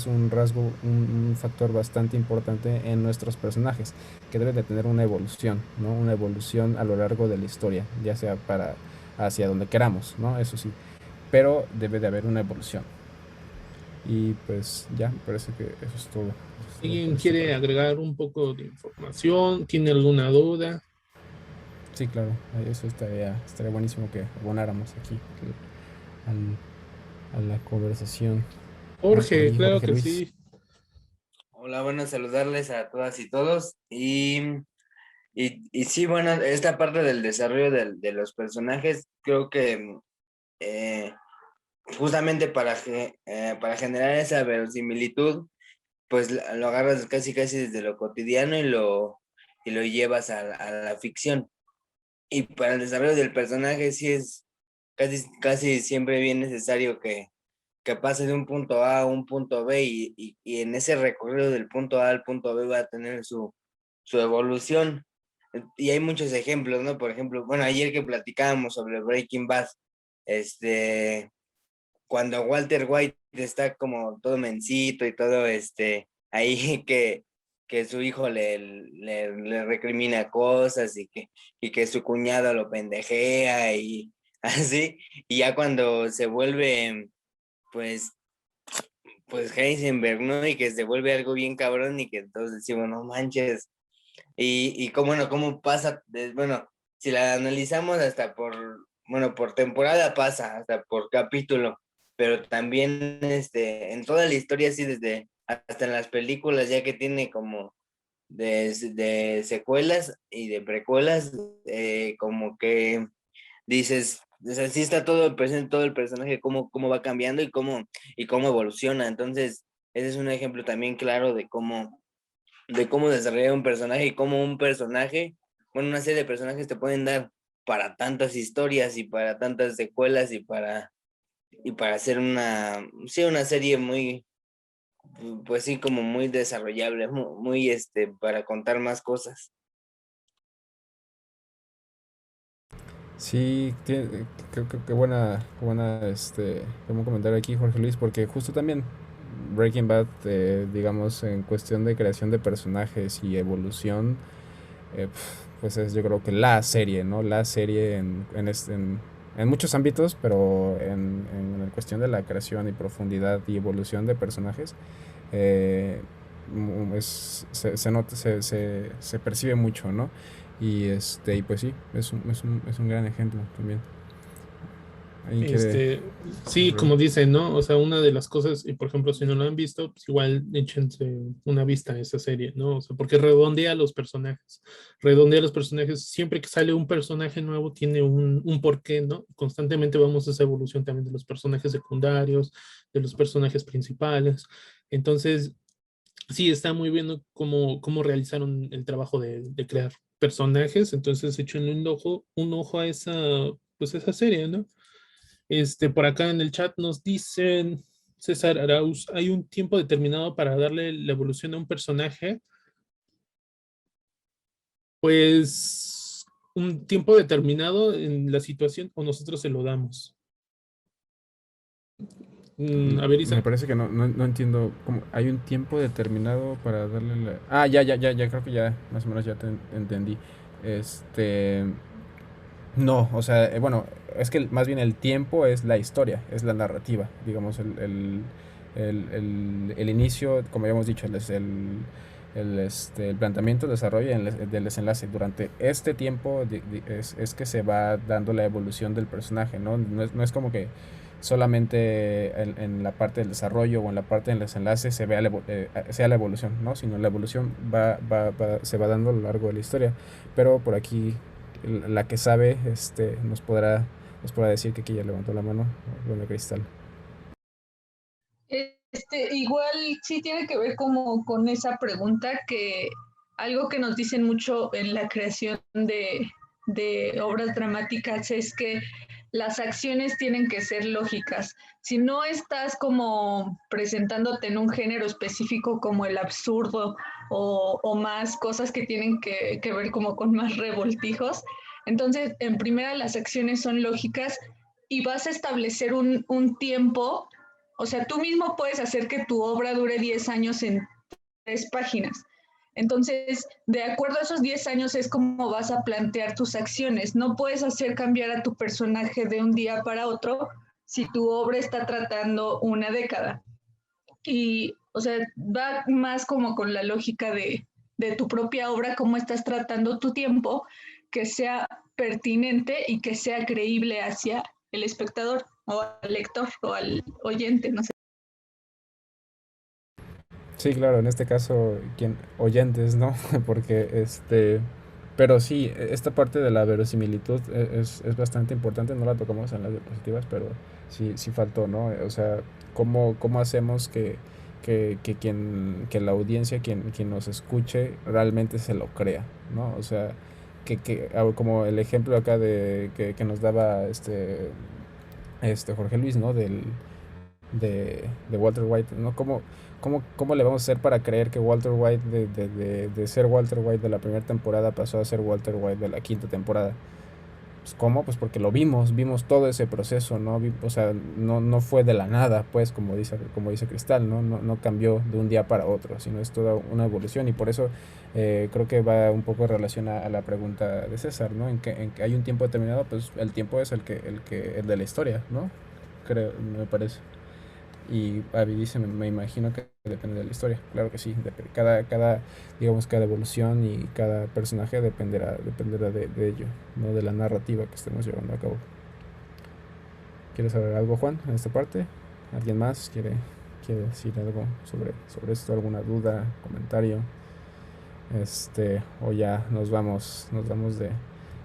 un rasgo, un factor bastante importante en nuestros personajes, que deben de tener una evolución, ¿no? Una evolución a lo largo de la historia, ya sea hacia donde queramos, ¿no? Eso sí, pero debe de haber una evolución. Y pues ya, me parece que eso es todo por ¿alguien esta quiere parte. agregar un poco de información? ¿Tiene alguna duda? Sí, claro, eso estaría buenísimo que abonáramos aquí a la conversación. Vamos por Jorge, allí, claro Jorge que Luis. sí. Hola, bueno, saludarles a todas y todos. Y sí, bueno, esta parte del desarrollo de los personajes, creo que eh, justamente para generar esa verosimilitud, pues lo agarras casi casi desde lo cotidiano y lo llevas a la ficción. Y para el desarrollo del personaje sí casi siempre bien necesario que pase de un punto A a un punto B y en ese recorrido del punto A al punto B va a tener su evolución. Y hay muchos ejemplos, ¿no? Por ejemplo, bueno, ayer que platicábamos sobre Breaking Bad, cuando Walter White está como todo mencito y todo ahí que su hijo le recrimina cosas y que su cuñado lo pendejea y así, y ya cuando se vuelve pues Heisenberg, ¿no? Y que se vuelve algo bien cabrón y que entonces decimos, no manches, y cómo, bueno, cómo pasa, bueno, si la analizamos hasta por temporada pasa, hasta por capítulo, pero también en toda la historia, así desde hasta en las películas, ya que tiene como de secuelas y de precuelas, como que dices, o sea, sí está todo presente, todo el personaje, cómo va cambiando y cómo evoluciona. Entonces, ese es un ejemplo también claro de cómo desarrollar un personaje y cómo un personaje, bueno, una serie de personajes te pueden dar para tantas historias y para tantas secuelas y para hacer sí, una serie muy, pues sí, como muy desarrollable, muy, para contar más cosas. Sí, creo que qué buen comentario aquí, Jorge Luis, porque justo también Breaking Bad, digamos, en cuestión de creación de personajes y evolución, pues es yo creo que la serie, ¿no? La serie en muchos ámbitos, pero en cuestión de la creación y profundidad y evolución de personajes, eh, se nota, se percibe mucho, ¿no? Y pues sí, es un gran ejemplo también. ¿Alguien quiere? Sí, como dicen, ¿no? O sea, una de las cosas, y por ejemplo, si no lo han visto, pues igual échense una vista a esa serie, ¿no? O sea, porque redondea los personajes, siempre que sale un personaje nuevo tiene un porqué, ¿no? Constantemente vamos a esa evolución también de los personajes secundarios, de los personajes principales. Entonces, sí, está muy bien, ¿no? Cómo realizaron el trabajo de crear personajes, entonces echen un ojo a esa serie, ¿no? Por acá en el chat nos dicen, César Arauz, ¿hay un tiempo determinado para darle la evolución a un personaje? Pues un tiempo determinado en la situación o nosotros se lo damos. A ver, Me Isa. parece que no entiendo cómo hay un tiempo determinado para darle la... Ah, ya, creo que ya más o menos ya te entendí. Este... No, o sea, bueno, es que más bien el tiempo es la historia, es la narrativa, digamos, el inicio, como ya hemos dicho, el planteamiento, el desarrollo y del desenlace. Durante este tiempo es que se va dando la evolución del personaje, ¿no? No es como que solamente en la parte del desarrollo o en la parte del desenlace sea la evolución, ¿no? Sino la evolución se va dando a lo largo de la historia. Pero por aquí la que sabe nos podrá decir que aquí ya levantó la mano, Luna Cristal. Igual sí tiene que ver como con esa pregunta que algo que nos dicen mucho en la creación de obras dramáticas es que las acciones tienen que ser lógicas. Si no estás como presentándote en un género específico como el absurdo o más cosas que tienen que ver como con más revoltijos, entonces en primera las acciones son lógicas y vas a establecer un tiempo, o sea, tú mismo puedes hacer que tu obra dure 10 años en 3 páginas. Entonces, de acuerdo a esos 10 años es como vas a plantear tus acciones. No puedes hacer cambiar a tu personaje de un día para otro si tu obra está tratando una década. Y, o sea, va más como con la lógica de tu propia obra, cómo estás tratando tu tiempo, que sea pertinente y que sea creíble hacia el espectador o al lector o al oyente, no sé. Sí, claro, en este caso, oyentes, ¿no? Porque pero sí, esta parte de la verosimilitud es bastante importante, no la tocamos en las diapositivas, pero sí faltó, ¿no? O sea, cómo hacemos que la audiencia, quien nos escuche, realmente se lo crea, ¿no? O sea, como el ejemplo acá que nos daba Jorge Luis, ¿no? De Walter White, ¿no? ¿Cómo le vamos a hacer para creer que Walter White de ser Walter White de la primera temporada pasó a ser Walter White de la quinta temporada? Pues, ¿cómo? Pues porque lo vimos todo ese proceso, ¿no? O sea, no fue de la nada, pues, como dice Cristal, ¿no? No cambió de un día para otro, sino es toda una evolución y por eso creo que va un poco en relación a la pregunta de César, ¿no? En que hay un tiempo determinado, pues el tiempo es el de la historia, ¿no? Creo, me parece. Y Abby dice, me imagino que depende de la historia. Claro que sí, digamos, cada evolución y cada personaje dependerá de ello, no de la narrativa que estemos llevando a cabo. ¿Quieres saber algo, Juan, en esta parte? ¿Alguien más quiere decir algo sobre esto? ¿Alguna duda, comentario? O ya nos vamos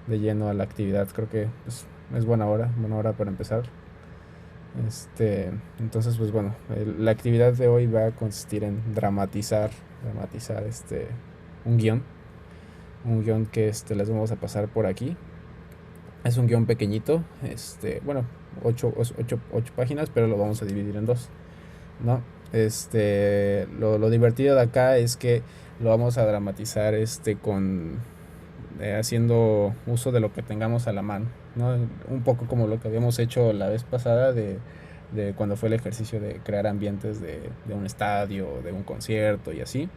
de lleno a la actividad. Creo que pues, es buena hora para empezar. Entonces, pues bueno, la actividad de hoy va a consistir en dramatizar un guión que les vamos a pasar por aquí. Es un guión pequeñito, bueno, 8 páginas, pero lo vamos a dividir en dos, ¿no? Lo divertido de acá es que lo vamos a dramatizar haciendo uso de lo que tengamos a la mano, ¿no? Un poco como lo que habíamos hecho la vez pasada de cuando fue el ejercicio de crear ambientes de un estadio, de un concierto y así.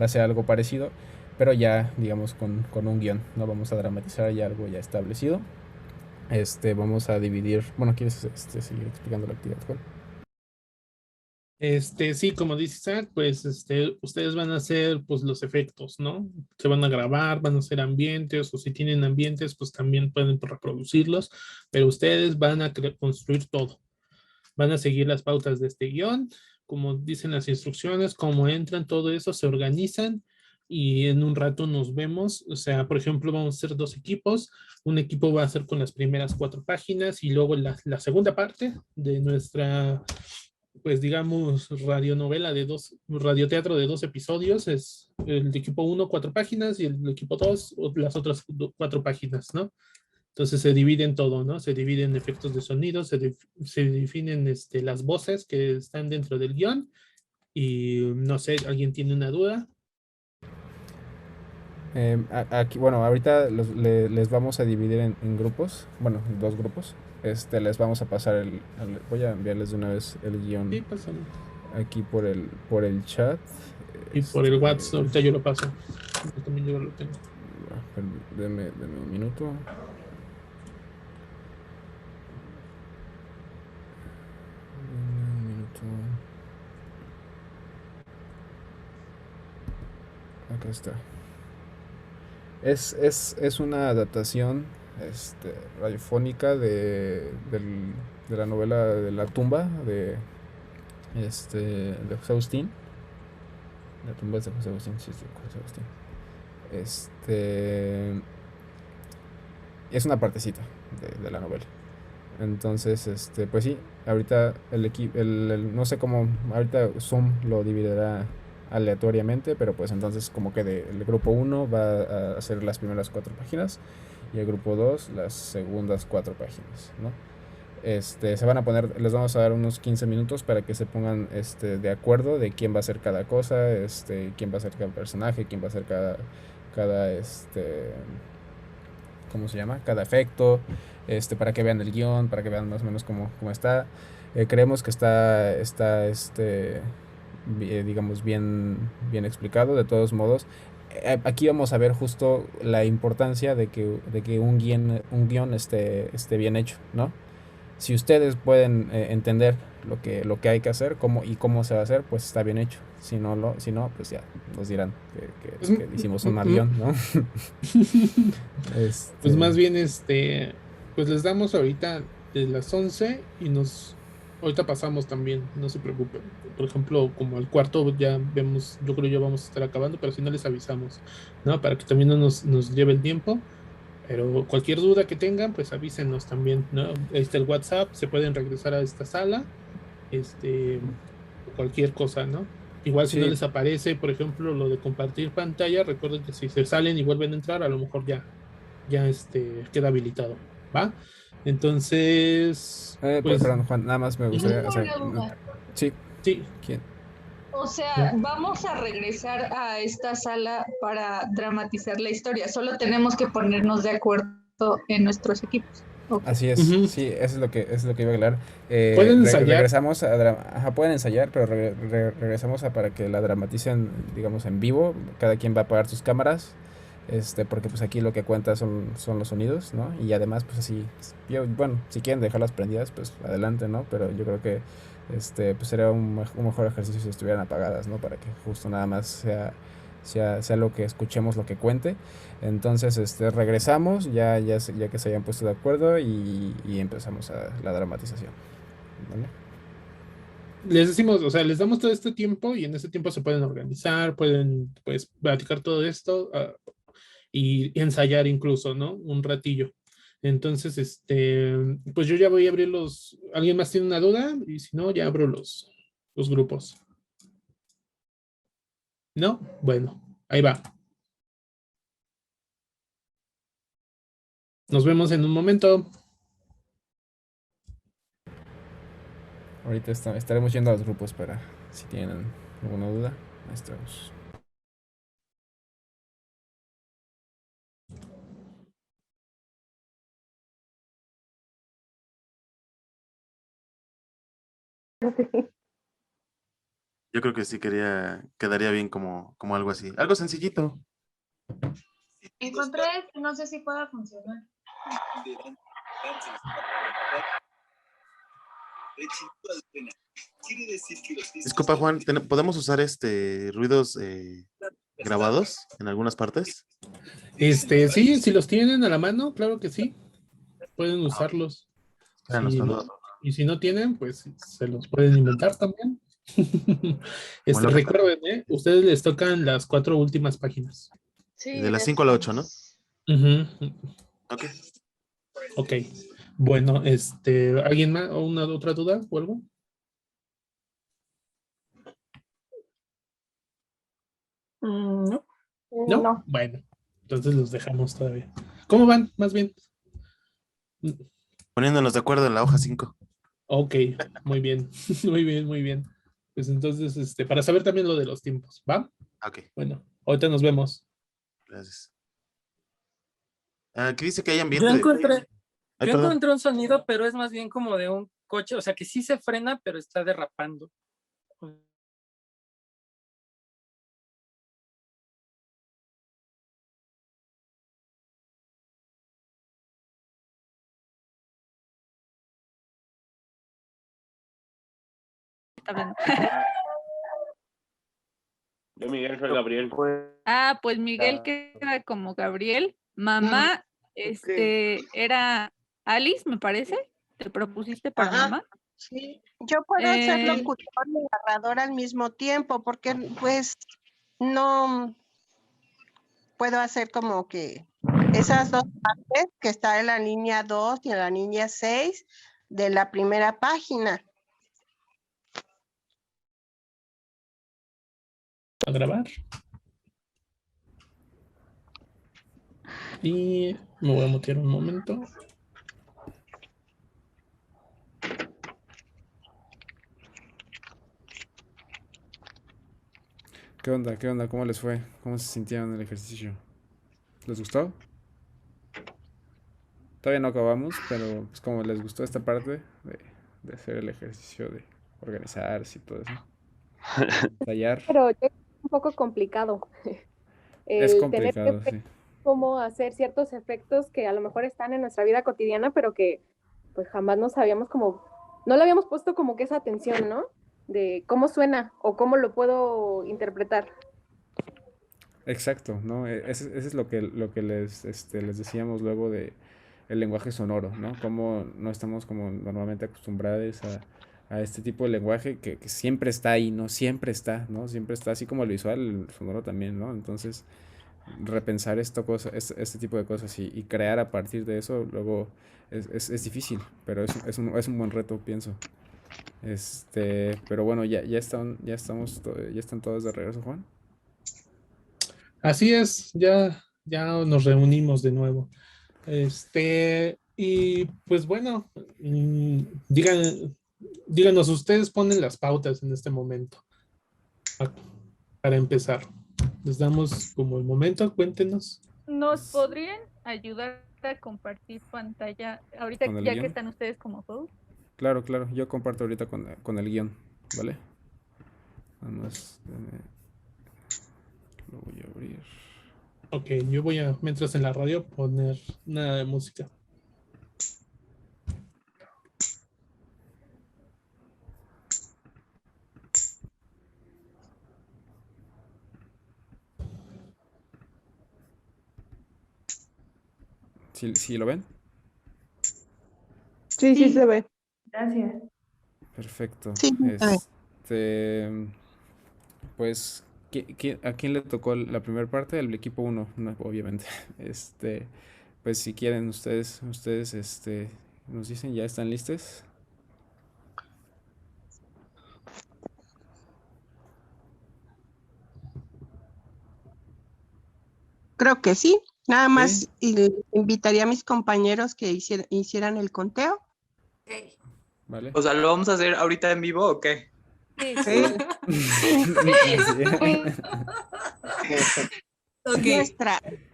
Va a ser algo parecido, pero ya, digamos, con un guión, ¿no? Vamos a dramatizar ya algo ya establecido. Vamos a dividir. Bueno, ¿quieres seguir explicando la actividad, Juan? Sí, como dice Isaac, pues ustedes van a hacer pues los efectos, ¿no? Se van a grabar, van a hacer ambientes, o si tienen ambientes, pues también pueden reproducirlos, pero ustedes van a construir todo. Van a seguir las pautas de este guión, como dicen las instrucciones, cómo entran, todo eso, se organizan y en un rato nos vemos. O sea, por ejemplo, vamos a hacer 2 equipos. Un equipo va a ser con las primeras 4 páginas y luego la segunda parte de nuestra, pues digamos, radioteatro de 2 episodios. Es el equipo 1, 4 páginas y el equipo 2, las otras 4 páginas, ¿no? Entonces se divide en todo, ¿no? Se dividen efectos de sonido, se definen las voces que están dentro del guión. Y no sé, ¿alguien tiene una duda? Aquí, bueno, ahorita les vamos a dividir en grupos, bueno, en 2 grupos. Les vamos a pasar voy a enviarles de una vez el guión. Sí, pásalo. Aquí por el chat. Y por el WhatsApp, ahorita yo lo paso. Yo también yo lo tengo. Deme un minuto. Acá está. Es una adaptación radiofónica de la novela de La tumba de José Agustín. La tumba es de José Agustín, sí, es de José Agustín. Es una partecita de la novela. Entonces, pues sí, ahorita no sé cómo, ahorita Zoom lo dividirá aleatoriamente, pero pues entonces como que el grupo 1 va a hacer las primeras 4 páginas y el grupo 2 las segundas 4 páginas, ¿no? Se van a poner, les vamos a dar unos 15 minutos para que se pongan de acuerdo de quién va a hacer cada cosa, quién va a hacer cada personaje, quién va a hacer cada ¿cómo se llama? Cada efecto, para que vean el guión, para que vean más o menos cómo está. Creemos que está digamos, bien explicado. De todos modos, aquí vamos a ver justo la importancia de que un guión esté bien hecho, ¿no? Si ustedes pueden entender lo que hay que hacer, cómo se va a hacer, pues está bien hecho. Si no, pues ya nos dirán que hicimos un mal guión, ¿no? Pues más bien, pues les damos ahorita de las 11 y ahorita pasamos también, no se preocupen. Por ejemplo, como al cuarto ya vemos, yo creo ya vamos a estar acabando, pero si no les avisamos, ¿no? Para que también no nos lleve el tiempo. Pero cualquier duda que tengan, pues avísenos también, ¿no? Ahí está el WhatsApp, se pueden regresar a esta sala, cualquier cosa, ¿no? Igual si no les aparece, por ejemplo, lo de compartir pantalla, recuerden que si se salen y vuelven a entrar, a lo mejor ya queda habilitado. ¿va? Entonces, pues, Perdón, Juan, nada más me gustaría, o sea, Una duda. sí, sí. ¿quién? O sea, vamos a regresar a esta sala para dramatizar la historia. Solo tenemos que ponernos de acuerdo en nuestros equipos. Ok. Así es, Ujú. sí, eso es lo que iba a hablar. Pueden ensayar. Regresamos a, ajá, pueden ensayar, pero regresamos a para que la dramaticen, digamos, en vivo. Cada quien va a apagar sus cámaras, porque pues aquí lo que cuenta son los sonidos, ¿no? Y además, pues así, bueno, si quieren dejarlas prendidas, pues adelante, ¿no? Pero yo creo que, pues sería un mejor ejercicio si estuvieran apagadas, ¿no? Para que justo nada más sea lo que escuchemos, lo que cuente. Entonces, regresamos, ya que se hayan puesto de acuerdo y empezamos la dramatización. ¿Vale? Les decimos, o sea, les damos todo este tiempo y en ese tiempo se pueden organizar, pueden, pues, platicar todo esto, y ensayar incluso, ¿no? Un ratillo. Entonces, pues yo ya voy a abrir los. ¿Alguien más tiene una duda? Y si no, ya abro los grupos. ¿No? Bueno, ahí va. Nos vemos en un momento. Ahorita estaremos yendo a los grupos para si tienen alguna duda. Ahí estamos. Yo creo que sí quedaría bien como algo así. Algo sencillito. Encontré, no sé si pueda funcionar. Disculpa, Juan, ¿podemos usar ruidos grabados en algunas partes? Sí, si los tienen a la mano, claro que sí. Pueden usarlos. Espéranos, Si no- cuando- y si no tienen, pues se los pueden inventar también. Bueno, Recuerden, ustedes les tocan las 4 últimas páginas. Sí, de las 5 a la 8, ¿no? Ujú. Ok. Ok. Bueno, ¿alguien más o una otra duda o algo? No. ¿No? No. Bueno, entonces los dejamos todavía. ¿Cómo van? Más bien. Poniéndonos de acuerdo en la hoja 5. Ok, muy bien, muy bien, muy bien. Pues entonces, para saber también lo de los tiempos, ¿va? Ok, Bueno, ahorita nos vemos. gracias. Aquí dice que hay Yo ambiente. encontré, Ay, yo perdón. encontré un sonido, pero es más bien como de un coche, o sea que sí se frena, pero está derrapando. Está hablando. Yo, Miguel, soy Gabriel. Ah, pues Miguel queda como Gabriel. Mamá, era Alice, me parece. ¿Te propusiste para Ajá. mamá? Sí, yo puedo ser Eh, locutor y narrador al mismo tiempo, porque pues no puedo hacer como que esas dos partes que está en la línea 2 y en la línea 6 de la primera página. A grabar. Y me voy a mutear un momento. ¿Qué onda? ¿Qué onda? ¿Cómo les fue? ¿Cómo se sintieron en el ejercicio? ¿Les gustó? Todavía no acabamos, pero pues como les gustó esta parte de hacer el ejercicio de organizarse y todo eso. Ensayar. Pero es un poco complicado Es el tener que complicado, ver sí. cómo hacer ciertos efectos que a lo mejor están en nuestra vida cotidiana, pero que pues jamás no sabíamos como, no le habíamos puesto como que esa atención, ¿no? De cómo suena o cómo lo puedo interpretar. Exacto, ¿no? Ese es lo que les decíamos luego de el lenguaje sonoro, ¿no? Cómo no estamos como normalmente acostumbrados a este tipo de lenguaje que siempre está ahí, ¿no? Siempre está, ¿no? Siempre está así como el visual, el sonoro también, ¿no? Entonces, repensar este tipo de cosas y crear a partir de eso, luego es difícil, pero es un buen reto, pienso. Pero bueno, ya están todos de regreso, Juan. Así es, ya nos reunimos de nuevo. Y pues bueno, díganos, ustedes ponen las pautas en este momento para empezar. Les damos como el momento, cuéntenos. ¿Nos podrían ayudar a compartir pantalla ahorita ¿Con el ya que guión? están ustedes como host? Claro, claro. Yo comparto ahorita con el guión, ¿vale? Nada más, lo voy a abrir. Ok, yo voy a, mientras en la radio, poner nada de música. ¿Sí lo ven? Sí, sí se ve. Gracias. Perfecto. Sí, Pues, ¿a quién le tocó la primera parte? El equipo 1, obviamente. Pues si quieren ustedes, nos dicen, ¿ya están listos? creo que sí. Nada Sí. más invitaría a mis compañeros que hicieran el conteo. ¿Vale? O sea, ¿lo vamos a hacer ahorita en vivo o qué? Sí.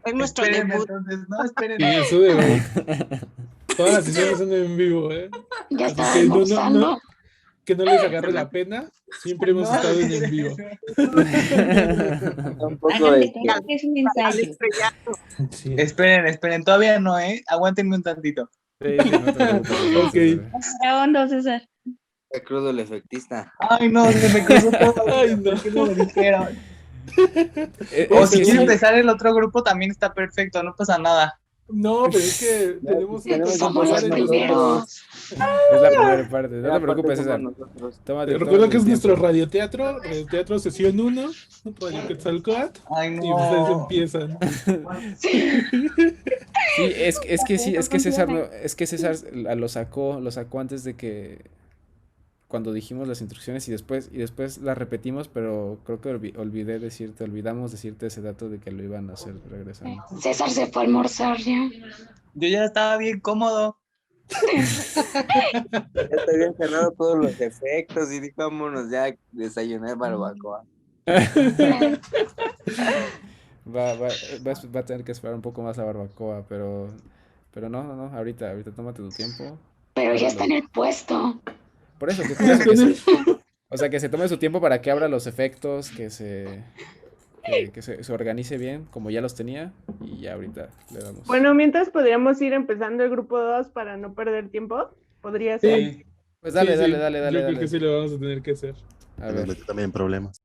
Es nuestro Esperen, debut. entonces, no, esperen. Sí, eso debut. Todas las sesiones son en vivo, ¿eh? Ya Así estaba que almorzando. que no les agarre la pena. Siempre hemos No, estado en vivo. Háganle caso que es un ensayo. Sí. Esperen, todavía no, ¿eh? Aguántenme un tantito. Sí, no te preocupes. Ok. Grabando, César. Está crudo el efectista. Ay, no, se me cruzó todo. Ay, no. ¿Por qué no me dijeron? Es O que si quiere sí. empezar el otro grupo también está perfecto, no pasa nada. No, pero es que tenemos que Somos los empezar nosotros. primeros. Es la primera parte. No te preocupes, César. Recuerda que es tu nuestro tiempo. radioteatro sesión 1, Radio Quetzalcóatl, Ay, y ustedes no. empiezan. Sí, es que César lo sacó antes de que cuando dijimos las instrucciones y después las repetimos, pero creo que olvidamos decirte ese dato de que lo iban a hacer regresando. César se fue a almorzar ya. Yo ya estaba bien cómodo. Ya te habían cerrado todos los efectos y dijo, vámonos ya a desayunar barbacoa. Va a tener que esperar un poco más la barbacoa, pero no, ahorita tómate tu tiempo. Pero ya está en el puesto. Por eso, o sea, que se tome su tiempo para que abra los efectos, que se organice bien, como ya los tenía, y ya ahorita le damos. Bueno, mientras podríamos ir empezando el grupo 2 para no perder tiempo. ¿Podría ser? Sí. Pues dale. Yo creo que sí lo vamos a tener que hacer. A ver. También problemas.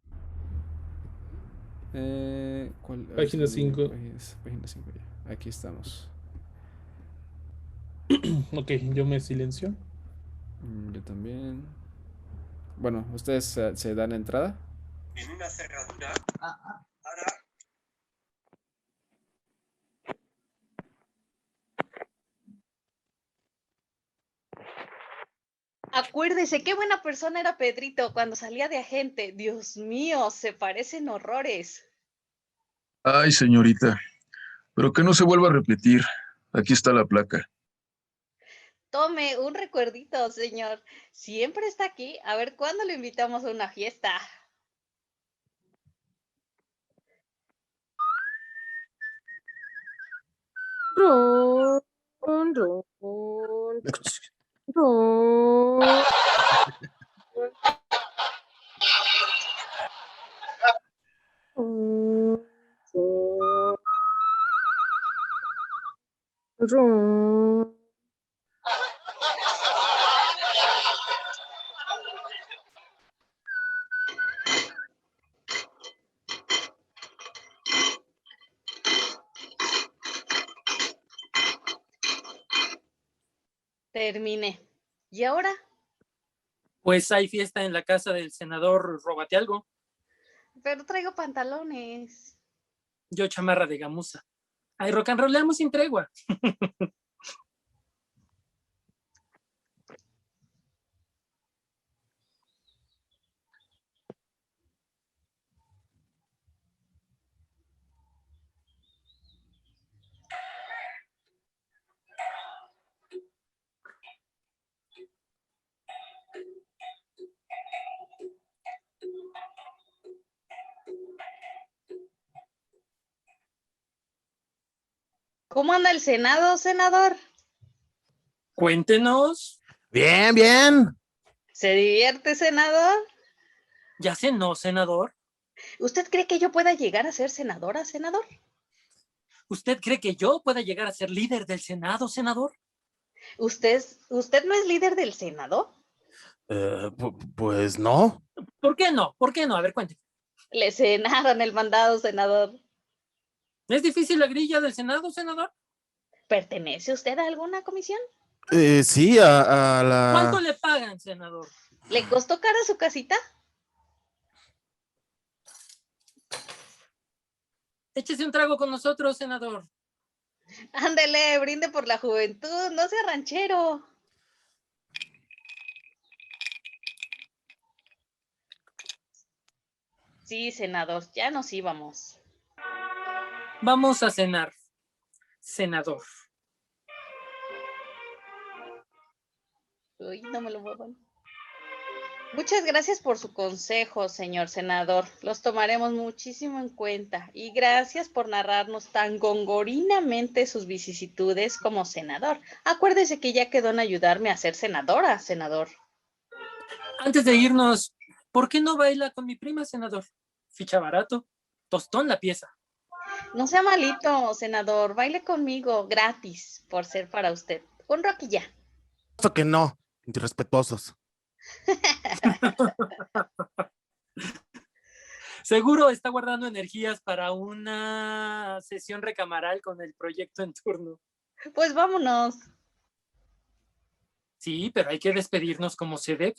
Página 5. Página 5 ya. Aquí estamos. Ok, yo me silencio. Yo también. Bueno, ¿ustedes se dan entrada? En una cerradura. Acuérdese, qué buena persona era Pedrito cuando salía de agente. Dios mío, se parecen horrores. Ay, señorita, pero que no se vuelva a repetir. Aquí está la placa. Tome un recuerdito, señor. Siempre está aquí. A ver cuándo lo invitamos a una fiesta. Ron, ron, ron, ron. Ron. Terminé. ¿Y ahora? Pues hay fiesta en la casa del senador Róbate Algo. Pero traigo pantalones. Yo chamarra de gamuza. Ay, rock and rollamos sin tregua. ¿Cómo anda el Senado, senador? Cuéntenos. Bien, bien. ¿Se divierte, senador? ¿Ya cenó, senador? ¿Usted cree que yo pueda llegar a ser senadora, senador? ¿Usted cree que yo pueda llegar a ser líder del Senado, senador? ¿Usted no es líder del Senado? Pues no. ¿Por qué no? ¿Por qué no? A ver, cuénteme. Le cenaron el mandado, senador. ¿Es difícil la grilla del Senado, senador? ¿Pertenece usted a alguna comisión? Sí, a la... ¿Cuánto le pagan, senador? ¿Le costó cara su casita? Échese un trago con nosotros, senador. Ándele, brinde por la juventud, no sea ranchero. Sí, senador, ya nos íbamos. Vamos a cenar, senador. Uy, no me lo muevan. Muchas gracias por su consejo, señor senador. Los tomaremos muchísimo en cuenta. Y gracias por narrarnos tan gongorinamente sus vicisitudes como senador. Acuérdese que ya quedó en ayudarme a ser senadora, senador. Antes de irnos, ¿por qué no baila con mi prima, senador? Ficha barato, tostón la pieza. No sea malito, senador. Baile conmigo, gratis, por ser para usted. Un rock y ya. Esto que no, irrespetuosos. Seguro está guardando energías para una sesión recamaral con el proyecto en turno. Pues vámonos. Sí, pero hay que despedirnos como se debe.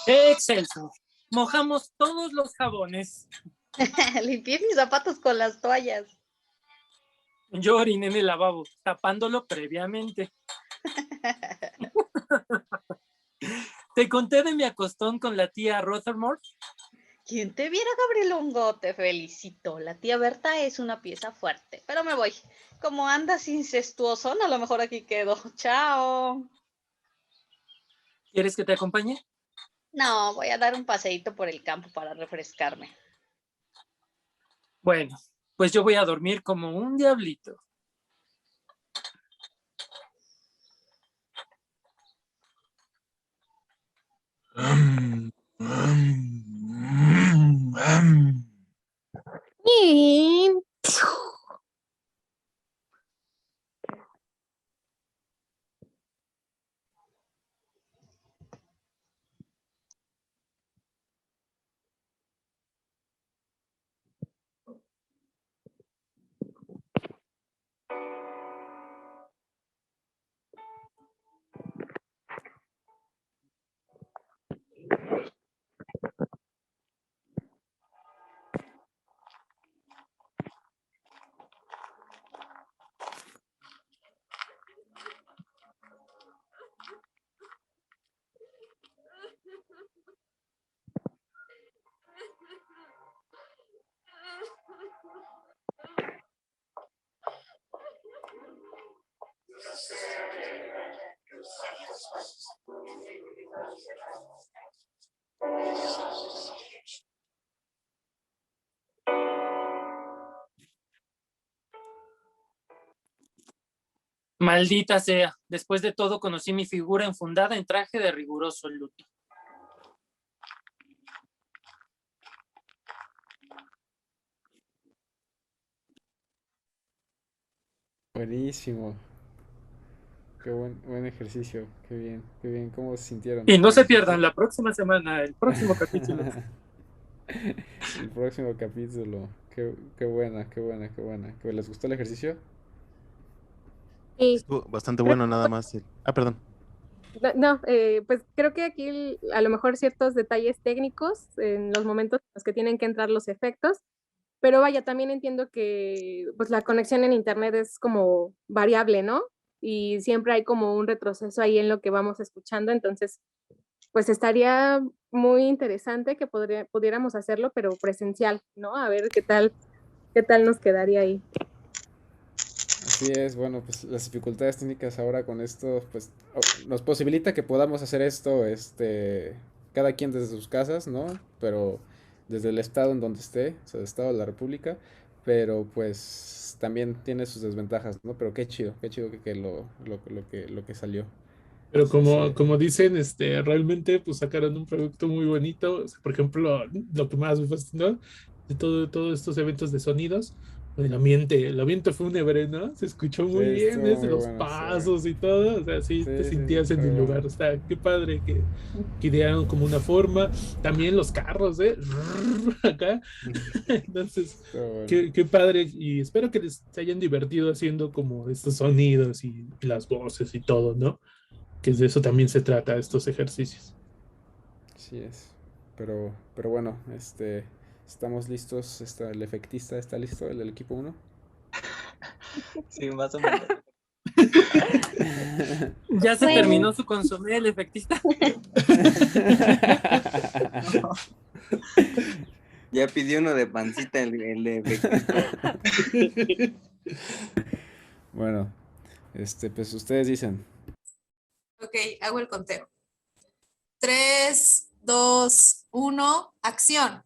Excelso. Mojamos todos los jabones. Limpié mis zapatos con las toallas. Yo oriné en el lavabo, tapándolo previamente. ¿Te conté de mi acostón con la tía Rothermore? Quien te viera, Gabrielongo, te felicito. La tía Berta es una pieza fuerte, pero me voy. Como andas incestuoso, a lo mejor aquí quedo. Chao. ¿Quieres que te acompañe? No, voy a dar un paseíto por el campo para refrescarme. Bueno, pues yo voy a dormir como un diablito. Maldita sea, después de todo conocí mi figura enfundada en traje de riguroso luto. Buenísimo. Qué buen ejercicio. Qué bien. ¿Cómo se sintieron? Y no se pierdan la próxima semana, el próximo capítulo. El próximo capítulo. Qué buena. ¿Les gustó el ejercicio? Sí. Estuvo bastante bueno nada más. Perdón. No, pues creo que aquí a lo mejor ciertos detalles técnicos en los momentos en los que tienen que entrar los efectos, pero vaya, también entiendo que pues la conexión en internet es como variable, ¿no? Y siempre hay como un retroceso ahí en lo que vamos escuchando, entonces pues estaría muy interesante que pudiéramos hacerlo, pero presencial, ¿no? A ver qué tal nos quedaría ahí. Así es, bueno, pues las dificultades técnicas ahora con esto, pues nos posibilita que podamos hacer esto, cada quien desde sus casas, ¿no? Pero desde el estado en donde esté, o sea, el estado de la República, pero pues también tiene sus desventajas, ¿no? Pero qué chido que lo que salió. Pero Sí, sí. como dicen, realmente pues sacaron un producto muy bonito. O sea, por ejemplo, lo que más me fascinó de todos estos eventos de sonidos, el ambiente fúnebre, ¿no? Se escuchó Sí, muy bien, estuvo muy los bueno, sí. pasos y todo. O sea, sí te Sí, sentías en estuvo el bueno. lugar. O sea, qué padre que idearon como una forma. También los carros, ¿eh? Acá. Entonces, Estuvo bueno. qué padre. Y espero que les hayan divertido haciendo como estos sonidos y las voces y todo, ¿no? Que de eso también se trata, estos ejercicios. Así es. Pero bueno, estamos listos. El efectista está listo, el del equipo 1. Sí, más o menos. Ya se Bueno. terminó su consomé, el efectista. Ya pidió uno de pancita el de efectista. Bueno, pues ustedes dicen. Ok, hago el conteo. 3, 2, 1, acción.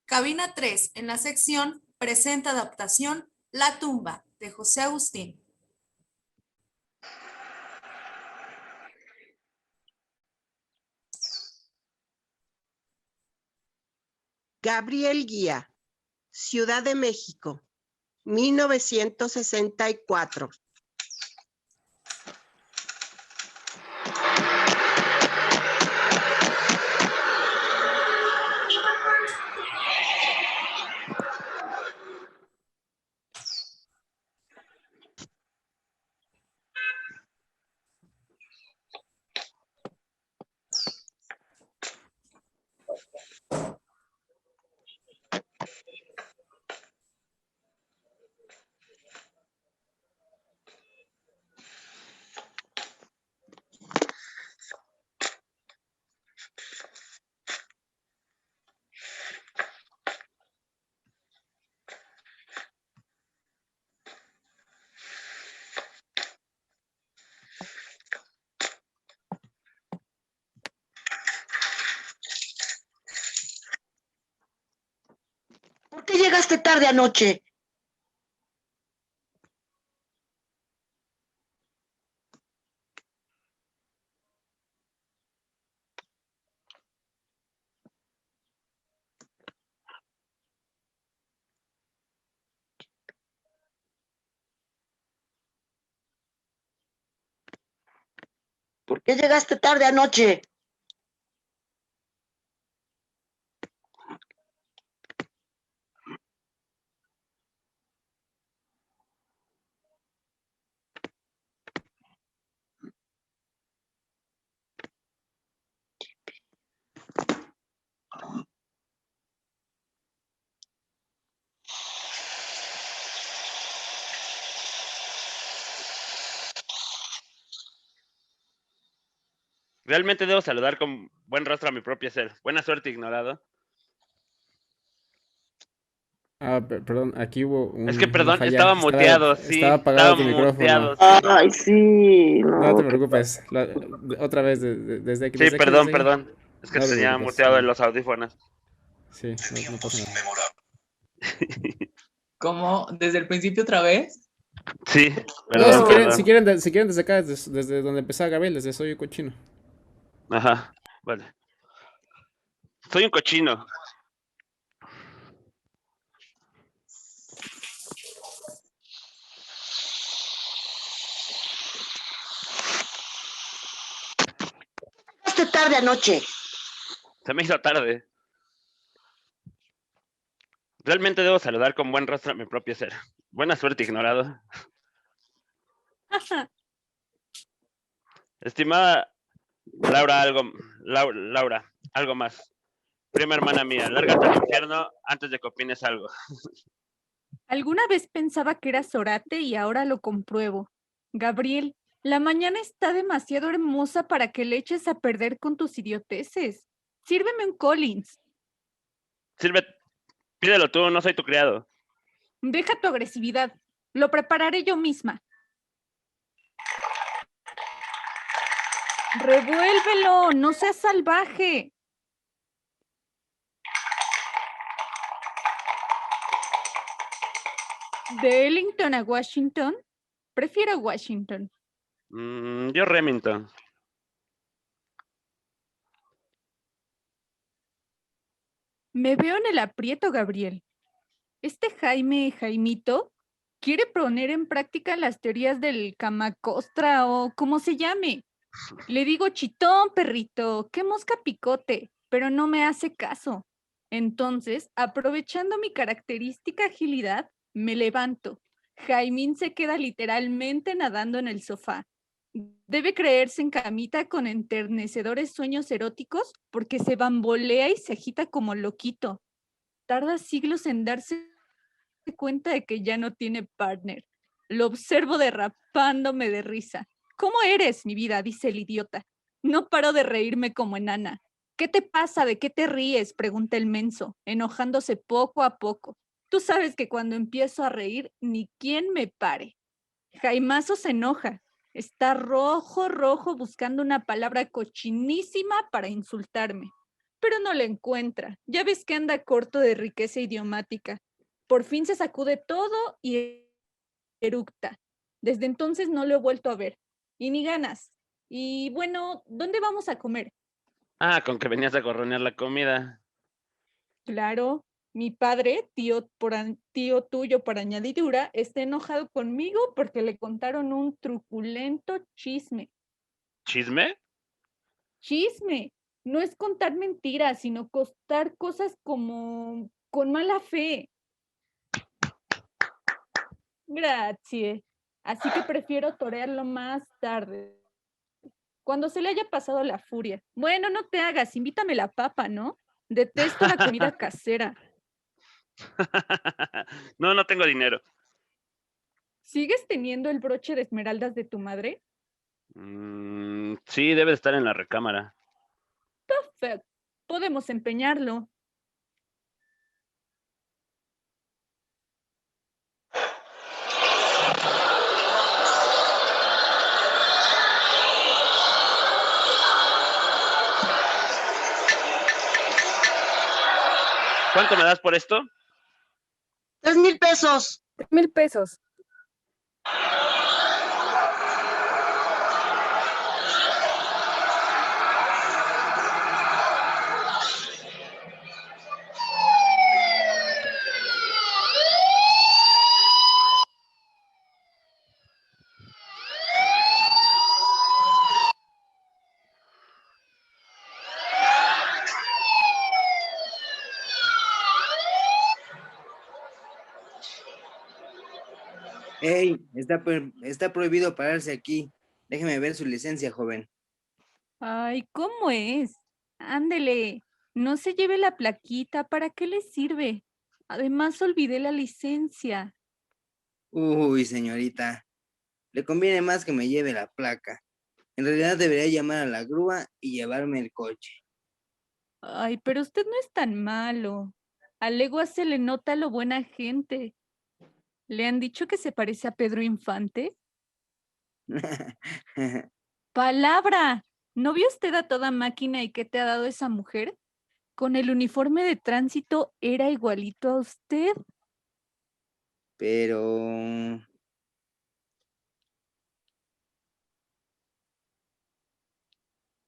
Cabina 3, en la sección presenta adaptación La tumba, de José Agustín. Gabriel Guía, Ciudad de México, 1964. ¿Por qué llegaste tarde anoche? ¿Por qué llegaste tarde anoche? Realmente debo saludar con buen rostro a mi propio ser. Buena suerte, ignorado. Perdón, aquí hubo Es que, una perdón, falla. estaba muteado, sí. Estaba apagado Estaba tu micrófono. muteado, sí. Ay, sí, No no, te qué preocupes. Otra vez, desde aquí. Sí, Desde aquí, perdón, desde aquí. perdón. Es que No te tenía preocupes. muteado en los audífonos. Sí, no pasa nada. ¿Cómo? ¿Desde el principio otra vez? Sí, No, perdón, si quieren, perdón. si quieren desde acá, desde donde empezaba Gabriel, desde Soy un cochino. Ajá, vale. Soy un cochino. Llegaste tarde anoche. Se me hizo tarde. Realmente debo saludar con buen rostro a mi propio ser. Buena suerte, ignorado. Estimada Laura, algo más. Prima hermana mía, lárgate al infierno antes de que opines algo. Alguna vez pensaba que eras orate y ahora lo compruebo. Gabriel, la mañana está demasiado hermosa para que le eches a perder con tus idioteces. Sírveme un Collins. Pídelo tú, no soy tu criado. Deja tu agresividad. Lo prepararé yo misma. Revuélvelo, no seas salvaje. ¿De Ellington a Washington? Prefiero Washington. Yo Remington. Me veo en el aprieto, Gabriel. Este Jaimito, quiere poner en práctica las teorías del Camacostra o como se llame. Le digo chitón, perrito, qué mosca picote, pero no me hace caso. Entonces, aprovechando mi característica agilidad, me levanto. Jaimín se queda literalmente nadando en el sofá. Debe creerse en camita con enternecedores sueños eróticos porque se bambolea y se agita como loquito. Tarda siglos en darse cuenta de que ya no tiene partner. Lo observo derrapándome de risa. ¿Cómo eres, mi vida?, dice el idiota. No paro de reírme como enana. ¿Qué te pasa? ¿De qué te ríes?, pregunta el menso, enojándose poco a poco. Tú sabes que cuando empiezo a reír, ni quien me pare. Jaimazo se enoja. Está rojo, buscando una palabra cochinísima para insultarme. Pero no la encuentra. Ya ves que anda corto de riqueza idiomática. Por fin se sacude todo y eructa. Desde entonces no lo he vuelto a ver. Y ni ganas. Y bueno, ¿dónde vamos a comer? Con que venías a gorronear la comida. Claro, mi padre, tío tuyo por añadidura, está enojado conmigo porque le contaron un truculento chisme. ¿Chisme? Chisme. No es contar mentiras, sino contar cosas como con mala fe. Gracias. Así que prefiero torearlo más tarde, cuando se le haya pasado la furia. Bueno, no te hagas, invítame la papa, ¿no? Detesto la comida casera. No tengo dinero. ¿Sigues teniendo el broche de esmeraldas de tu madre? Sí, debe de estar en la recámara. Perfecto. Podemos empeñarlo. ¿Cuánto me das por esto? 3,000 pesos. 3,000 pesos. Ey, está prohibido pararse aquí. Déjeme ver su licencia, joven. Ay, ¿cómo es? Ándele, no se lleve la plaquita, ¿para qué le sirve? Además, olvidé la licencia. Uy, señorita, le conviene más que me lleve la placa. En realidad debería llamar a la grúa y llevarme el coche. Ay, pero usted no es tan malo. A legua se le nota lo buena gente. ¿Le han dicho que se parece a Pedro Infante? ¡Palabra! ¿No vio usted a toda máquina y qué te ha dado esa mujer? Con el uniforme de tránsito era igualito a usted. Pero...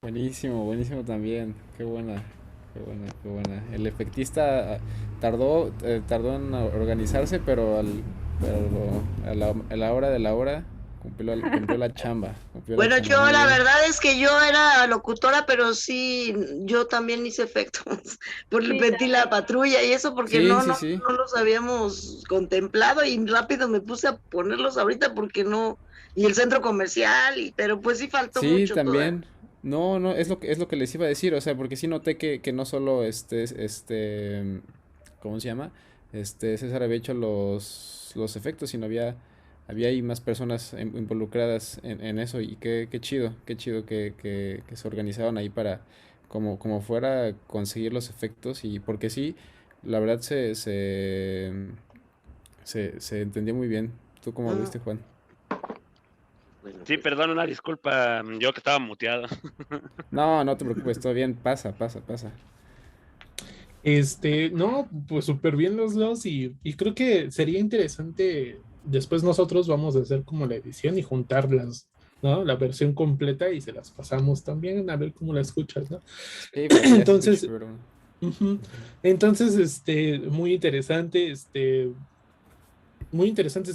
Buenísimo, buenísimo también. Qué buena, qué buena, qué buena. El efectista tardó en organizarse, a la hora de la hora cumplió la chamba. Bueno, yo la verdad es que yo era locutora, pero sí, yo también hice efectos. Metí la patrulla y eso porque Sí, no los habíamos contemplado y rápido me puse a ponerlos ahorita porque no, y el centro comercial, pero pues sí faltó Sí, mucho también. No, es lo que les iba a decir, o sea, porque sí noté que no solo ¿cómo se llama? César había hecho los efectos, sino había ahí más personas involucradas en eso, y qué chido que se organizaron ahí para, como fuera, conseguir los efectos, y porque sí, la verdad se entendió muy bien. ¿Tú cómo lo viste, Juan? Sí, perdón, una disculpa, yo que estaba muteado. No te preocupes, todo bien, pasa. No, pues súper bien los dos y creo que sería interesante, después nosotros vamos a hacer como la edición y juntarlas, ¿no? La versión completa y se las pasamos también a ver cómo la escuchas, ¿no? Sí, pero ya Entonces, escucho, pero... entonces, muy interesante este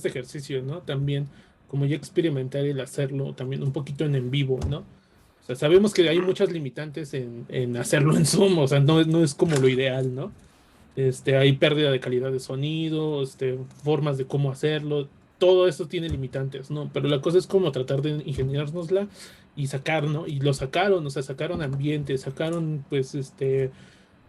ejercicio, ¿no? También, como ya experimentar el hacerlo también un poquito en vivo, ¿no? O sea, sabemos que hay muchas limitantes en hacerlo en Zoom, o sea, no es como lo ideal, ¿no? Hay pérdida de calidad de sonido, formas de cómo hacerlo, todo eso tiene limitantes, ¿no? Pero la cosa es como tratar de ingeniárnosla y sacar, ¿no? Y lo sacaron, o sea, sacaron ambiente, sacaron, pues,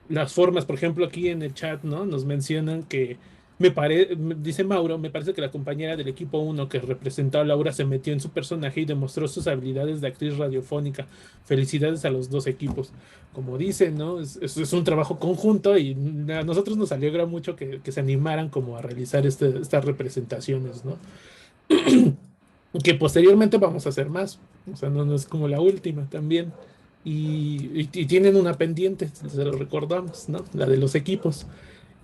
las formas, por ejemplo, aquí en el chat, ¿no? Nos mencionan que dice Mauro, me parece que la compañera del equipo 1 que representó a Laura se metió en su personaje y demostró sus habilidades de actriz radiofónica. Felicidades a los dos equipos. Como dicen, ¿no? Es un trabajo conjunto y a nosotros nos alegra mucho que se animaran como a realizar estas representaciones, ¿no? Que posteriormente vamos a hacer más. O sea, no es como la última también. Y tienen una pendiente, se lo recordamos, ¿no? La de los equipos.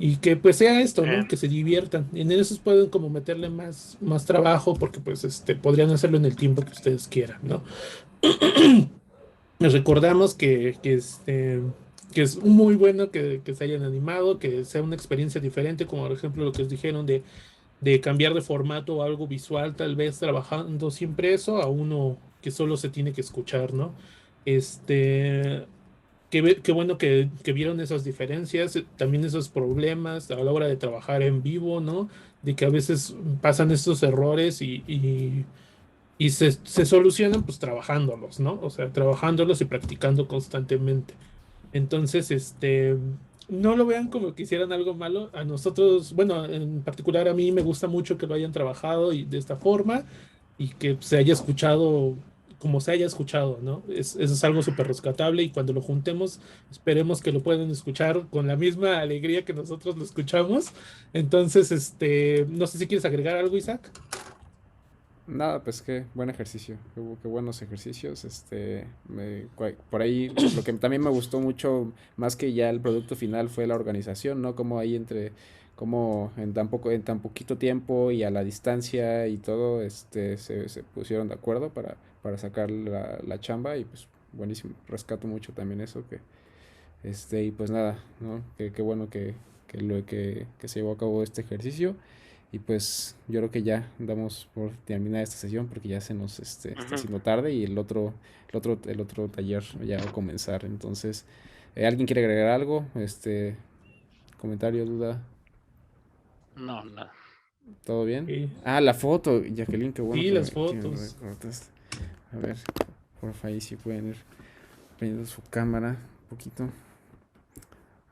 Y que pues sea esto, ¿no? Que se diviertan. En esos pueden como meterle más trabajo porque pues podrían hacerlo en el tiempo que ustedes quieran, ¿no? Les recordamos que es muy bueno que se hayan animado, que sea una experiencia diferente, como por ejemplo lo que os dijeron de cambiar de formato o algo visual, tal vez trabajando siempre eso a uno que solo se tiene que escuchar, ¿no? Qué bueno que vieron esas diferencias, también esos problemas a la hora de trabajar en vivo, ¿no? De que a veces pasan estos errores y se solucionan pues trabajándolos, ¿no? O sea, trabajándolos y practicando constantemente. Entonces, no lo vean como que hicieran algo malo. A nosotros, bueno, en particular a mí me gusta mucho que lo hayan trabajado y de esta forma y que se haya escuchado como se haya escuchado, ¿no? Eso es algo súper rescatable y cuando lo juntemos, esperemos que lo puedan escuchar con la misma alegría que nosotros lo escuchamos. Entonces, no sé si quieres agregar algo, Isaac. Nada, pues qué buen ejercicio, qué buenos ejercicios. Por ahí lo que también me gustó mucho, más que ya el producto final, fue la organización, ¿no? Como ahí como en tan poquito tiempo y a la distancia y todo, se pusieron de acuerdo para sacar la chamba, y pues buenísimo. Rescato mucho también eso, y pues nada, ¿no? Qué bueno que se llevó a cabo este ejercicio. Y pues yo creo que ya damos por terminar esta sesión porque ya se nos está haciendo tarde y el otro taller ya va a comenzar. Entonces, ¿alguien quiere agregar algo? Comentario, duda. No, nada. ¿Todo bien? Sí. Ah, la foto, Jacqueline, qué bueno. Sí, que las que me fotos. recordaste. A ver, porfa, ahí si pueden ir poniendo su cámara un poquito.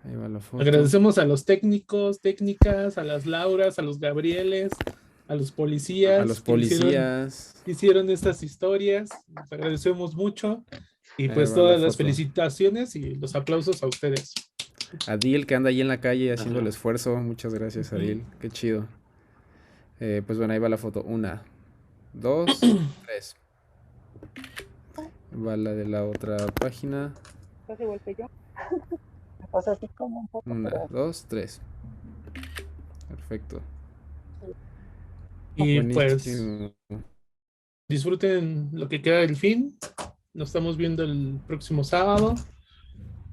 Ahí va la foto. Agradecemos a los técnicos, técnicas, a las Lauras, a los Gabrieles, a los policías. A los que policías. hicieron estas historias. Les agradecemos mucho. Y pues va todas la las foto. felicitaciones y los aplausos a ustedes. Adil, que anda ahí en la calle haciendo el esfuerzo. Muchas gracias, Adil. Qué chido. Pues bueno, ahí va la foto. 1, 2, 3. Va la de la otra página. Casi igual que yo. O sea, así como un poco. 1, pero- 2, 3. Perfecto. Y pues Buenísimo. disfruten lo que queda del fin. Nos estamos viendo el próximo sábado.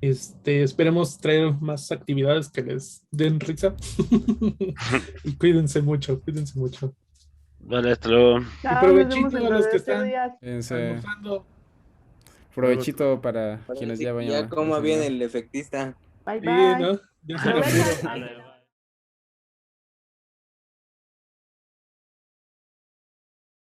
Esperemos traer más actividades que les den risa. Y cuídense mucho, cuídense mucho. Vale, hasta luego. Y provechito a los que están Fíjense. almorzando. Provechito para quienes ya vayan. Ya a coma bien desayunar. el efectista. Bye, Sí, bye. ¿no? Ya se refiere. Vale.